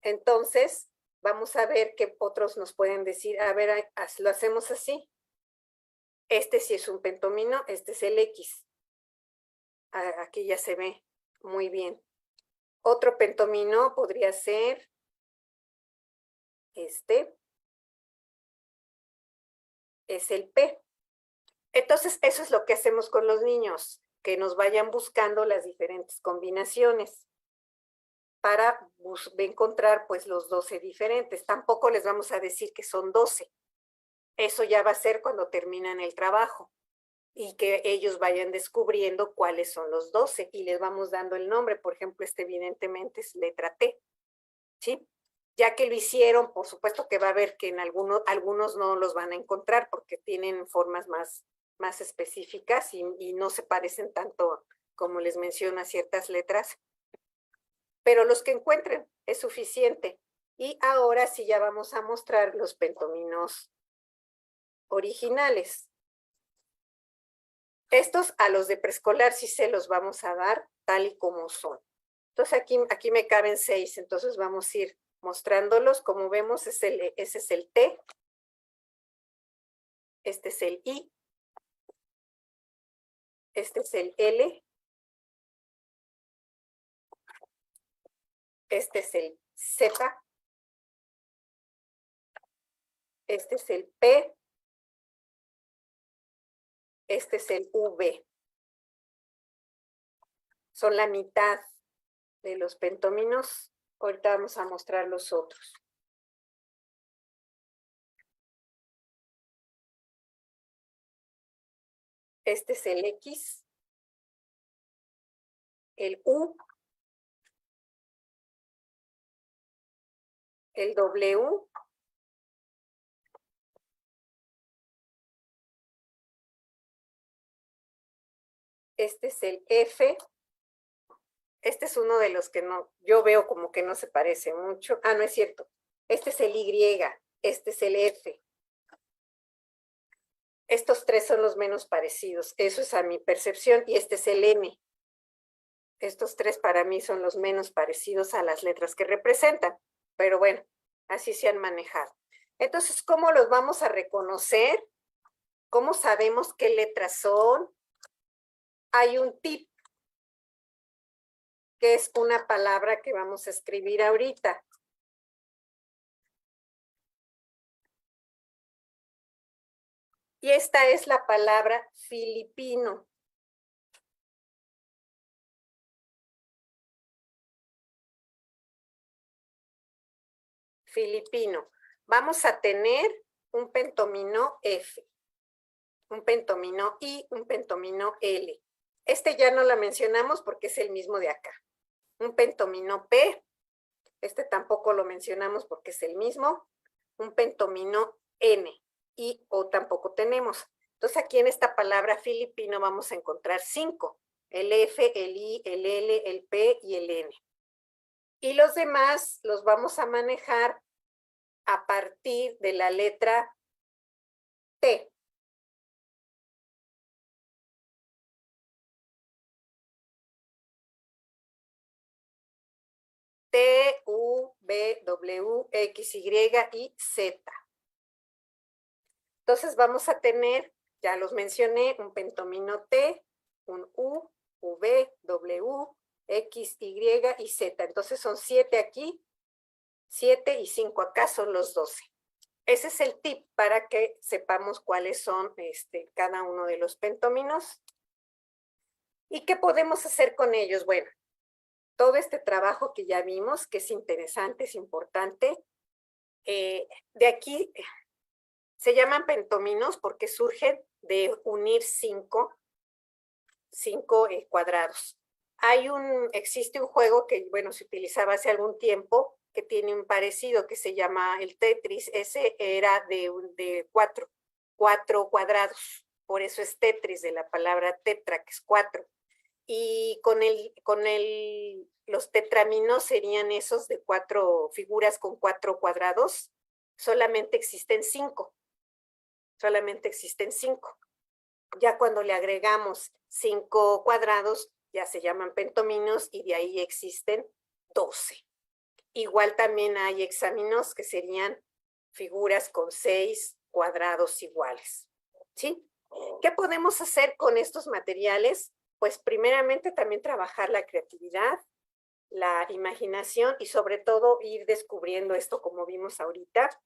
[SPEAKER 1] Entonces, vamos a ver qué otros nos pueden decir. A ver, lo hacemos así. Este sí es un pentomino, este es el X. Aquí ya se ve muy bien. Otro pentomino podría ser este. Es el P. Entonces, eso es lo que hacemos con los niños, que nos vayan buscando las diferentes combinaciones para encontrar pues los 12 diferentes. Tampoco les vamos a decir que son 12. Eso ya va a ser cuando terminan el trabajo y que ellos vayan descubriendo cuáles son los 12 y les vamos dando el nombre. Por ejemplo, este evidentemente es letra T, ¿sí? Ya que lo hicieron, por supuesto que va a haber que en algunos no los van a encontrar porque tienen formas más específicas y no se parecen tanto como les menciono a ciertas letras, pero los que encuentren es suficiente. Y ahora sí ya vamos a mostrar los pentominos originales. Estos a los de preescolar sí se los vamos a dar tal y como son. Entonces aquí me caben 6, entonces vamos a ir mostrándolos. Como vemos, ese es el T, este es el I, este es el L, este es el Z, este es el P, este es el V. Son la mitad de los pentóminos. Ahorita vamos a mostrar los otros. Este es el X, el U, el W, este es el F, este es uno de los que no, yo veo como que no se parece mucho. Ah, no es cierto. Este es el Y, este es el F. Estos tres son los menos parecidos. Eso es a mi percepción. Y este es el M. Estos tres para mí son los menos parecidos a las letras que representan. Pero bueno, así se han manejado. Entonces, ¿cómo los vamos a reconocer? ¿Cómo sabemos qué letras son? Hay un tip, que es una palabra que vamos a escribir ahorita. Y esta es la palabra filipino. Filipino. Vamos a tener un pentomino F, un pentomino I, un pentomino L. Este ya no lo mencionamos porque es el mismo de acá. Un pentomino P, este tampoco lo mencionamos porque es el mismo. Un pentomino N, I, O tampoco tenemos. Entonces aquí en esta palabra filipino vamos a encontrar 5. El F, el I, el L, el P y el N. Y los demás los vamos a manejar a partir de la letra T. T, U, B, W, X, Y y Z. Entonces vamos a tener, ya los mencioné, un pentomino T, un U, V, W, X, Y y Z. Entonces son 7 aquí, 7 y 5 acá son los 12. Ese es el tip para que sepamos cuáles son cada uno de los pentóminos. ¿Y qué podemos hacer con ellos? Bueno, todo este trabajo que ya vimos, que es interesante, es importante, de aquí se llaman pentóminos porque surgen de unir 5 5 cuadrados. Existe un juego que, bueno, se utilizaba hace algún tiempo, que tiene un parecido que se llama el Tetris. Ese era de cuatro cuadrados. Por eso es Tetris, de la palabra tetra, que es 4. Y los tetraminos serían esos de 4 figuras con 4 cuadrados. Solamente existen 5. Solamente existen 5. Ya cuando le agregamos 5 cuadrados, ya se llaman pentominos y de ahí existen 12. Igual también hay hexáminos, que serían figuras con 6 cuadrados iguales. ¿Sí? ¿Qué podemos hacer con estos materiales? Pues primeramente también trabajar la creatividad, la imaginación y sobre todo ir descubriendo esto como vimos ahorita.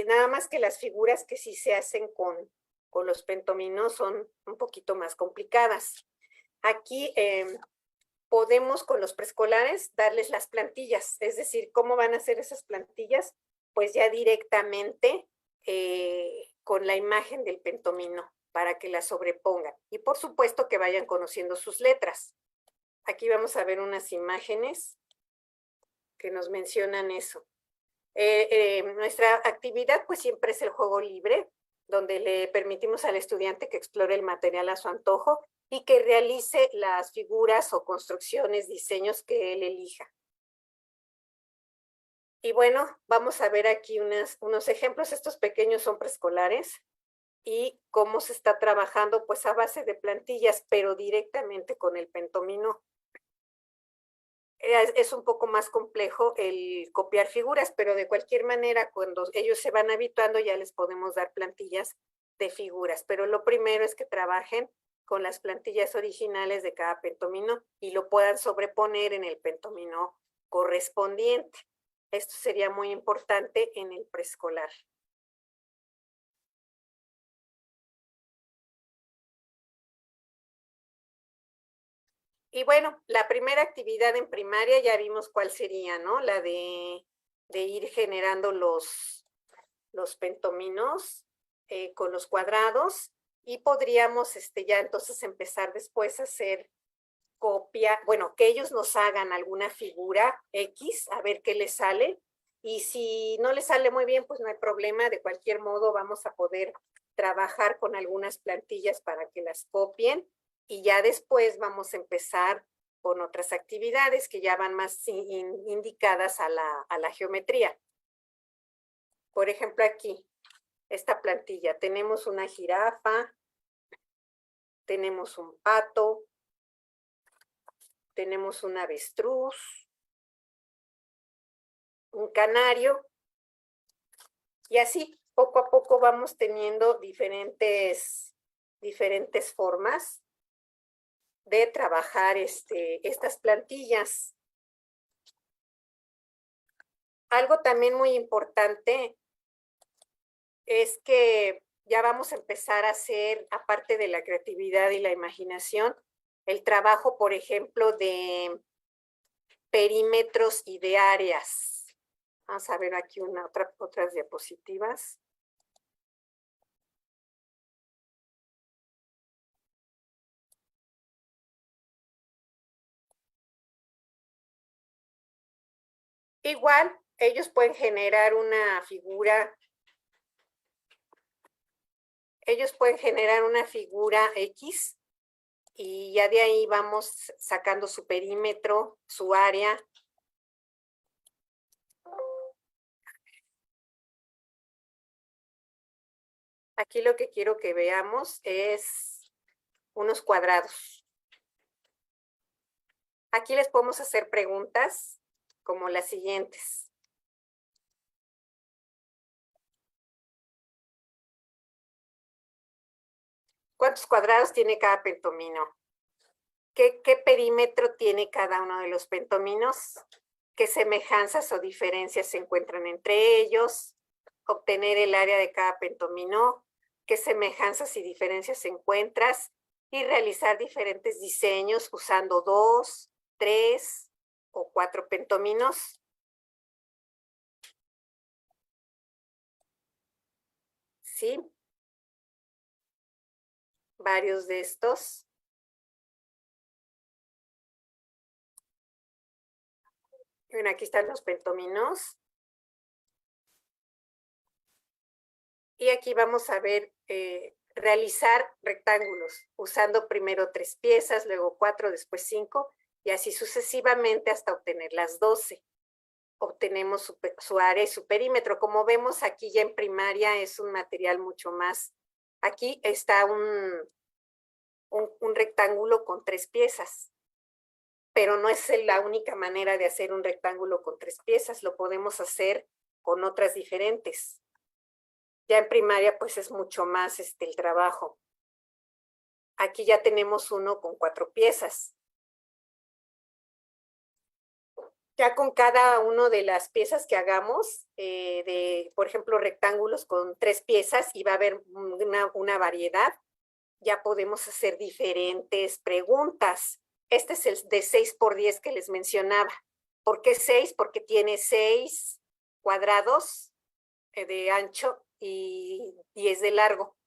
[SPEAKER 1] Nada más que las figuras que sí se hacen con los pentominos son un poquito más complicadas. Aquí podemos con los preescolares darles las plantillas, es decir, ¿cómo van a hacer esas plantillas? Pues ya directamente con la imagen del pentomino para que la sobrepongan. Y por supuesto que vayan conociendo sus letras. Aquí vamos a ver unas imágenes que nos mencionan eso. Nuestra actividad pues siempre es el juego libre, donde le permitimos al estudiante que explore el material a su antojo y que realice las figuras o construcciones, diseños que él elija. Y bueno, vamos a ver aquí unos ejemplos. Estos pequeños son preescolares y cómo se está trabajando pues a base de plantillas, pero directamente con el pentomino. Es un poco más complejo el copiar figuras, pero de cualquier manera, cuando ellos se van habituando, ya les podemos dar plantillas de figuras. Pero lo primero es que trabajen con las plantillas originales de cada pentomino y lo puedan sobreponer en el pentomino correspondiente. Esto sería muy importante en el preescolar. Y bueno, la primera actividad en primaria ya vimos cuál sería, ¿no? La de ir generando los pentominos con los cuadrados y podríamos ya entonces empezar después a hacer copia, bueno, que ellos nos hagan alguna figura X, a ver qué les sale. Y si no les sale muy bien, pues no hay problema. De cualquier modo, vamos a poder trabajar con algunas plantillas para que las copien y ya después vamos a empezar con otras actividades que ya van más indicadas a la geometría. Por ejemplo, aquí, esta plantilla, tenemos una jirafa, tenemos un pato, tenemos un avestruz, un canario, y así poco a poco vamos teniendo diferentes formas de trabajar estas plantillas. Algo también muy importante es que ya vamos a empezar a hacer, aparte de la creatividad y la imaginación, el trabajo, por ejemplo, de perímetros y de áreas. Vamos a ver aquí otras diapositivas. Igual, ellos pueden generar una figura. Ellos pueden generar una figura X y ya de ahí vamos sacando su perímetro, su área. Aquí lo que quiero que veamos es unos cuadrados. Aquí les podemos hacer preguntas como las siguientes. ¿Cuántos cuadrados tiene cada pentomino? ¿Qué perímetro tiene cada uno de los pentominos? ¿Qué semejanzas o diferencias se encuentran entre ellos? Obtener el área de cada pentomino. ¿Qué semejanzas y diferencias encuentras? Y realizar diferentes diseños usando 2, 3 o 4 pentominos. ¿Sí? Varios de estos. Bueno, aquí están los pentominos. Y aquí vamos a ver realizar rectángulos, usando primero 3 piezas, luego 4, después 5, y así sucesivamente hasta obtener las 12. Obtenemos su área y su perímetro. Como vemos aquí ya en primaria es un material mucho más. Aquí está un rectángulo con 3 piezas, pero no es la única manera de hacer un rectángulo con 3 piezas, lo podemos hacer con otras diferentes. Ya en primaria pues es mucho más el trabajo. Aquí ya tenemos uno con 4 piezas. Ya con cada una de las piezas que hagamos, por ejemplo, rectángulos con 3 piezas, y va a haber una variedad, ya podemos hacer diferentes preguntas. Este es el de 6 por 10 que les mencionaba. ¿Por qué 6? Porque tiene 6 cuadrados de ancho y 10 de largo.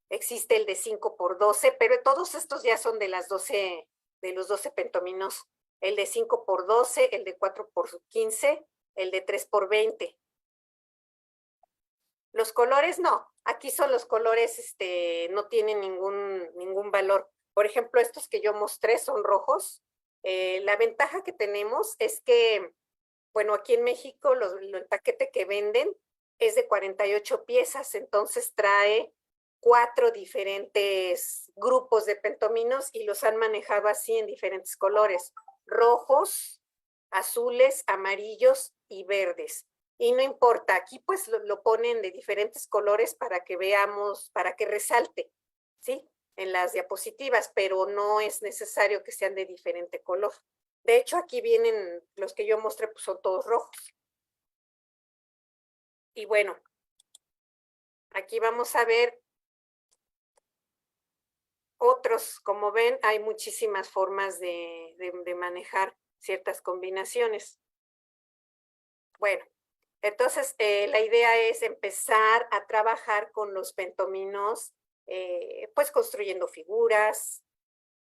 [SPEAKER 1] Existe el de 5 por 12, pero todos estos ya son de los 12 pentominos. El de 5 por 12, el de 4 por 15, el de 3 por 20. Los colores no, aquí son los colores, no tienen ningún valor. Por ejemplo, estos que yo mostré son rojos. La ventaja que tenemos es que, bueno, aquí en México el paquete que venden es de 48 piezas, entonces trae 4 diferentes grupos de pentominos y los han manejado así en diferentes colores: rojos, azules, amarillos y verdes. Y no importa, aquí pues lo ponen de diferentes colores para que veamos, para que resalte, ¿sí? En las diapositivas, pero no es necesario que sean de diferente color. De hecho, aquí vienen los que yo mostré, pues son todos rojos. Y bueno, aquí vamos a ver otros. Como ven, hay muchísimas formas de manejar ciertas combinaciones. Bueno, entonces la idea es empezar a trabajar con los pentominos, pues construyendo figuras,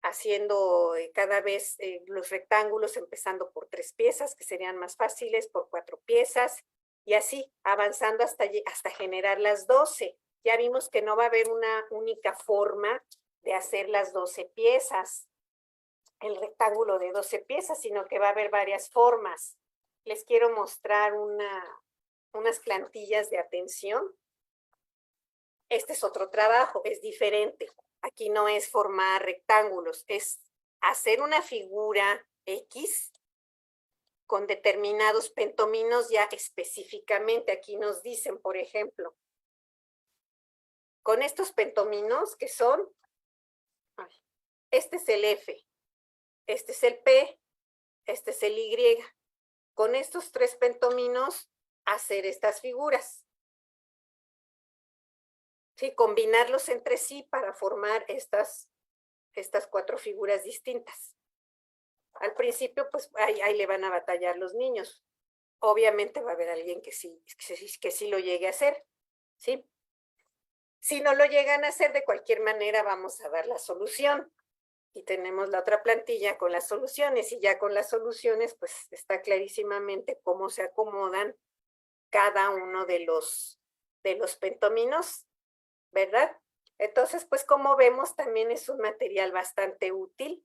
[SPEAKER 1] haciendo cada vez los rectángulos, empezando por 3 piezas, que serían más fáciles, por 4 piezas, y así avanzando hasta generar las 12. Ya vimos que no va a haber una única forma de hacer las 12 piezas, el rectángulo de 12 piezas, sino que va a haber varias formas. Les quiero mostrar unas plantillas de atención. Este es otro trabajo, es diferente. Aquí no es formar rectángulos, es hacer una figura X con determinados pentominos ya específicamente. Aquí nos dicen, por ejemplo, con estos pentominos que son, este es el F, este es el P, este es el Y. Con estos 3 pentominos, hacer estas figuras. Sí, combinarlos entre sí para formar estas 4 figuras distintas. Al principio, pues ahí le van a batallar los niños. Obviamente va a haber alguien que sí lo llegue a hacer, ¿sí? Si no lo llegan a hacer, de cualquier manera vamos a dar la solución. Y tenemos la otra plantilla con las soluciones, y ya con las soluciones, pues está clarísimamente cómo se acomodan cada uno de los pentominos, ¿verdad? Entonces, pues como vemos, también es un material bastante útil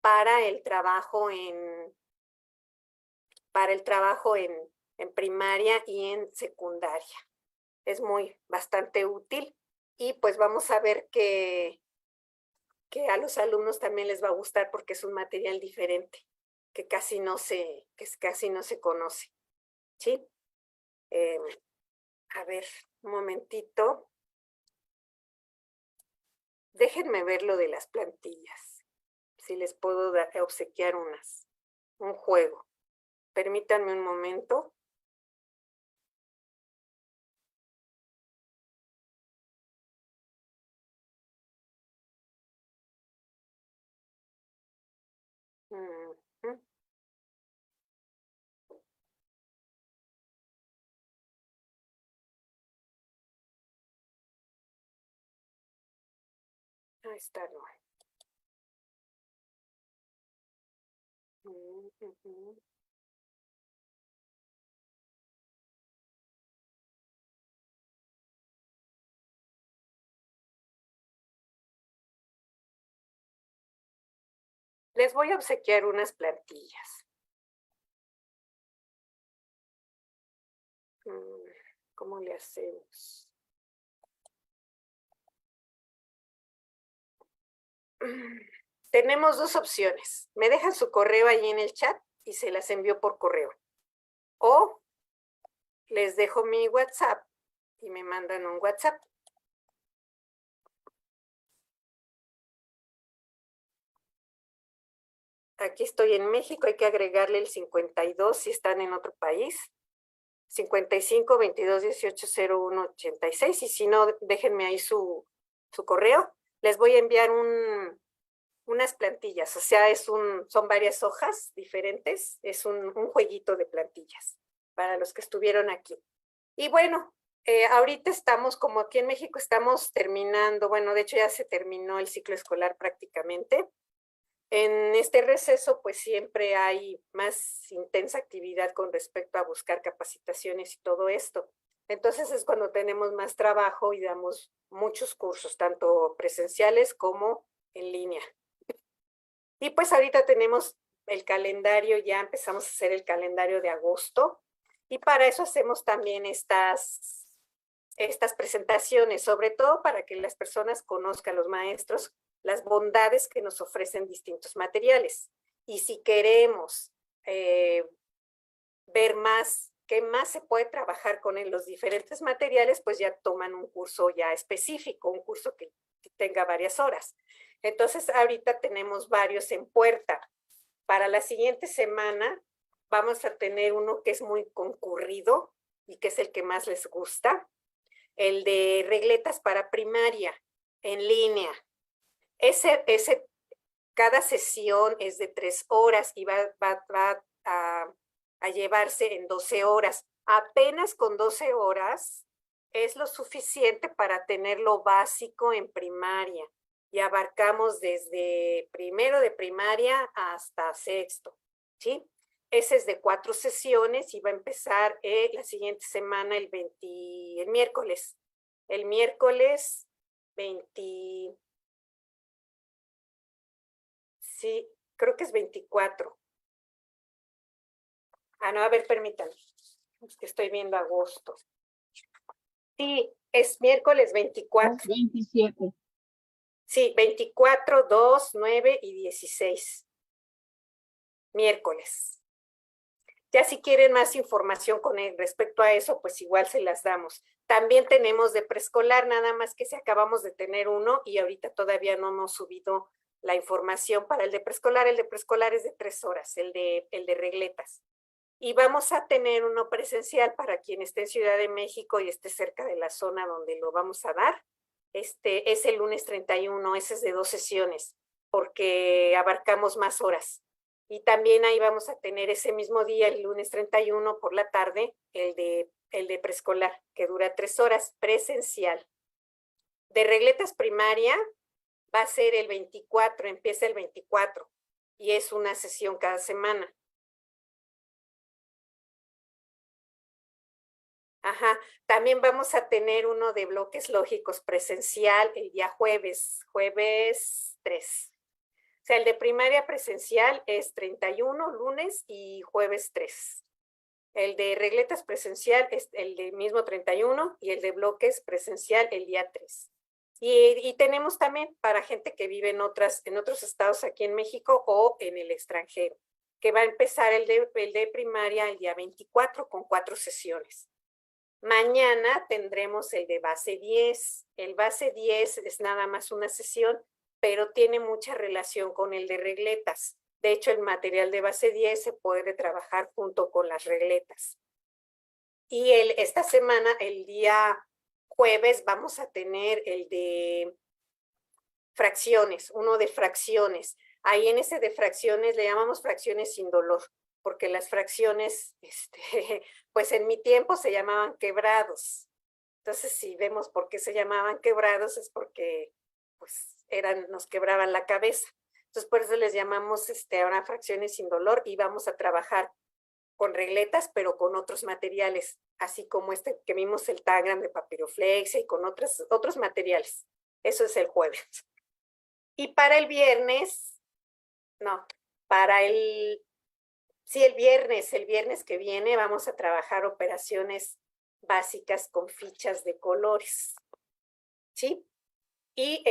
[SPEAKER 1] para el trabajo en primaria y en secundaria. Es bastante útil, y pues vamos a ver que a los alumnos también les va a gustar porque es un material diferente, que casi no se conoce, ¿sí? A ver, un momentito. Déjenme ver lo de las plantillas, si les puedo obsequiar un juego. Permítanme un momento. Ahí está, no. Les voy a obsequiar unas plantillas. ¿Cómo le hacemos? Tenemos dos opciones. Me dejan su correo ahí en el chat y se las envío por correo. O les dejo mi WhatsApp y me mandan un WhatsApp. Aquí estoy en México, hay que agregarle el 52 si están en otro país. 55 22 18 01 86 y si no, déjenme ahí su correo. Les voy a enviar unas plantillas, o sea, son varias hojas diferentes, es un jueguito de plantillas para los que estuvieron aquí. Y bueno, ahorita estamos, como aquí en México estamos terminando, bueno, de hecho ya se terminó el ciclo escolar prácticamente. En este receso, pues siempre hay más intensa actividad con respecto a buscar capacitaciones y todo esto. Entonces es cuando tenemos más trabajo y damos muchos cursos, tanto presenciales como en línea. Y pues ahorita tenemos el calendario, ya empezamos a hacer el calendario de agosto y para eso hacemos también estas presentaciones, sobre todo para que las personas conozcan, los maestros, las bondades que nos ofrecen distintos materiales. Y si queremos ver más, qué más se puede trabajar con los diferentes materiales, pues ya toman un curso ya específico, un curso que tenga varias horas. Entonces, ahorita tenemos varios en puerta. Para la siguiente semana vamos a tener uno que es muy concurrido y que es el que más les gusta, el de regletas para primaria en línea. Cada sesión es de 3 horas y va a llevarse en 12 horas. Apenas con 12 horas es lo suficiente para tener lo básico en primaria y abarcamos desde primero de primaria hasta sexto, ¿sí? Ese es de 4 sesiones y va a empezar la siguiente semana el miércoles. El miércoles 20, sí, creo que es 24. Ah, no, a ver, permítanme. Es que estoy viendo agosto. Sí, es miércoles 24.
[SPEAKER 2] 27.
[SPEAKER 1] Sí, 24, 2, 9 y 16. Miércoles. Ya si quieren más información con respecto a eso, pues igual se las damos. También tenemos de preescolar, nada más que si acabamos de tener uno y ahorita todavía no hemos subido la información para el de preescolar. El de preescolar es de 3 horas, el de regletas. Y vamos a tener uno presencial para quien esté en Ciudad de México y esté cerca de la zona donde lo vamos a dar. Es el lunes 31, ese es de 2 sesiones, porque abarcamos más horas. Y también ahí vamos a tener ese mismo día, el lunes 31 por la tarde, el de preescolar, que dura 3 horas, presencial. De regletas primaria va a ser el 24, empieza el 24, y es una sesión cada semana. Ajá, también vamos a tener uno de bloques lógicos presencial el día jueves 3. O sea, el de primaria presencial es 31, lunes y jueves 3. El de regletas presencial es el de mismo 31 y el de bloques presencial el día 3. Y tenemos también para gente que vive en otros estados aquí en México o en el extranjero, que va a empezar el de primaria el día 24 con 4 sesiones. Mañana tendremos el de base 10. El base 10 es nada más una sesión, pero tiene mucha relación con el de regletas. De hecho, el material de base 10 se puede trabajar junto con las regletas. Y esta semana, el día jueves, vamos a tener el de fracciones, uno de fracciones. Ahí en ese de fracciones le llamamos fracciones sin dolor, porque las fracciones, pues en mi tiempo se llamaban quebrados. Entonces, si vemos por qué se llamaban quebrados, es porque pues nos quebraban la cabeza. Entonces, por eso les llamamos ahora fracciones sin dolor y vamos a trabajar con regletas, pero con otros materiales, así como que vimos el Tangram de papiroflexia y con otros materiales. Eso es el jueves. Y para el viernes No, para sí, el viernes que viene vamos a trabajar operaciones básicas con fichas de colores, ¿sí? Y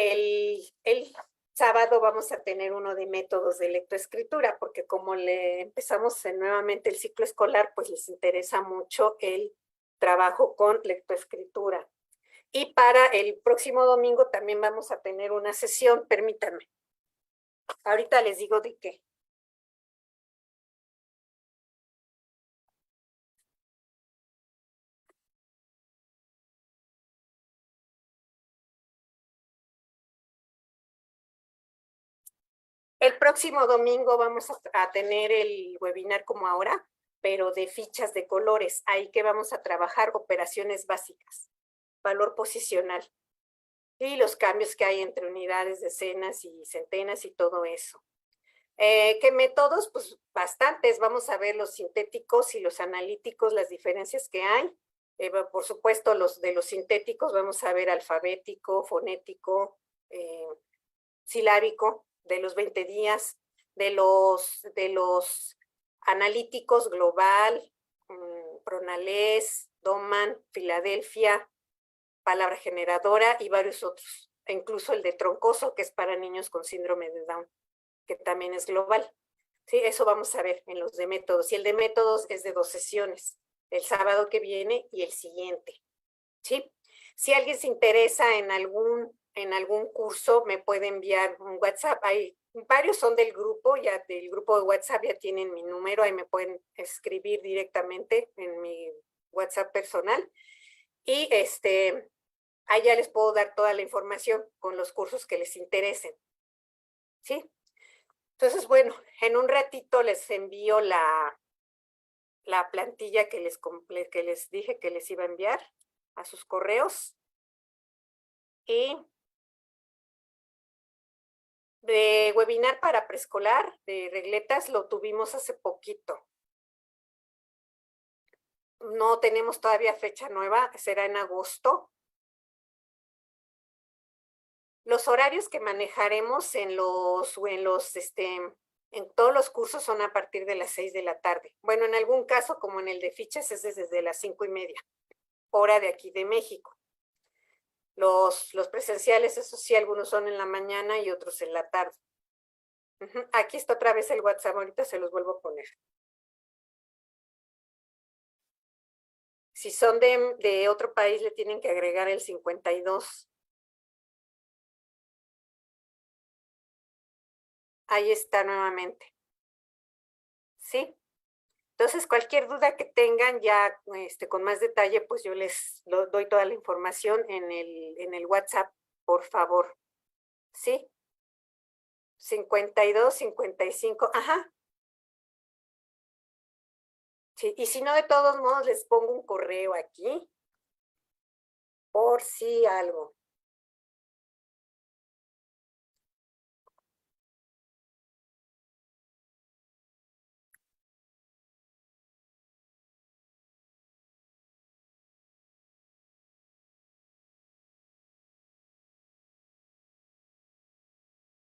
[SPEAKER 1] el sábado vamos a tener uno de métodos de lectoescritura, porque como le empezamos nuevamente el ciclo escolar, pues les interesa mucho el trabajo con lectoescritura. Y para el próximo domingo también vamos a tener una sesión, permítanme. Ahorita les digo de qué. El próximo domingo vamos a tener el webinar como ahora, pero de fichas de colores. Ahí que vamos a trabajar operaciones básicas, valor posicional y los cambios que hay entre unidades, decenas y centenas y todo eso. ¿Qué métodos? Pues bastantes. Vamos a ver los sintéticos y los analíticos, las diferencias que hay. Por supuesto, los de los sintéticos vamos a ver alfabético, fonético, silábico, de los 20 días, de los analíticos global, Pronalés, Doman, Filadelfia, palabra generadora y varios otros. E incluso el de troncoso, que es para niños con síndrome de Down, que también es global. Sí, eso vamos a ver en los de métodos. Y el de métodos es de 2 sesiones, el sábado que viene y el siguiente. ¿Sí? Si alguien se interesa en algún curso, me puede enviar un WhatsApp. Hay varios son del grupo, ya del grupo de WhatsApp ya tienen mi número, ahí me pueden escribir directamente en mi WhatsApp personal. Y ahí ya les puedo dar toda la información con los cursos que les interesen. ¿Sí? Entonces, bueno, en un ratito les envío la plantilla que les dije que les iba a enviar a sus correos. Y de webinar para preescolar, de regletas, lo tuvimos hace poquito. No tenemos todavía fecha nueva, será en agosto. Los horarios que manejaremos en todos los cursos son a partir de las 6 de la tarde. Bueno, en algún caso, como en el de fichas, es desde las 5:30, hora de aquí de México. Los presenciales, eso sí, algunos son en la mañana y otros en la tarde. Aquí está otra vez el WhatsApp, ahorita se los vuelvo a poner. Si son de otro país, le tienen que agregar el 52. Ahí está nuevamente. ¿Sí? Entonces, cualquier duda que tengan ya con más detalle, pues yo les doy toda la información en el WhatsApp, por favor. ¿Sí? 52, 55, ajá. Sí, y si no, de todos modos, les pongo un correo aquí, por si algo.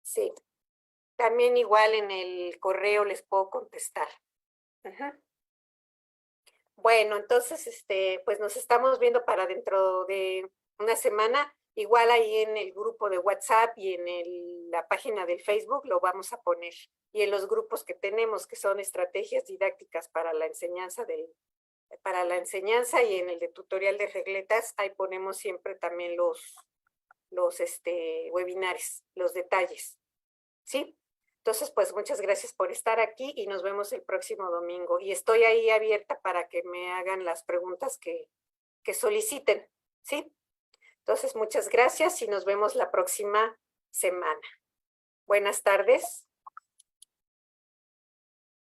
[SPEAKER 1] Sí, también igual en el correo les puedo contestar. Ajá. Bueno, entonces, pues nos estamos viendo para dentro de una semana. Igual ahí en el grupo de WhatsApp y en la página del Facebook lo vamos a poner. Y en los grupos que tenemos, que son estrategias didácticas para la enseñanza y en el de tutorial de regletas, ahí ponemos siempre también los webinares, los detalles. ¿Sí? Entonces, pues muchas gracias por estar aquí y nos vemos el próximo domingo. Y estoy ahí abierta para que me hagan las preguntas que soliciten, ¿sí? Entonces, muchas gracias y nos vemos la próxima semana. Buenas tardes.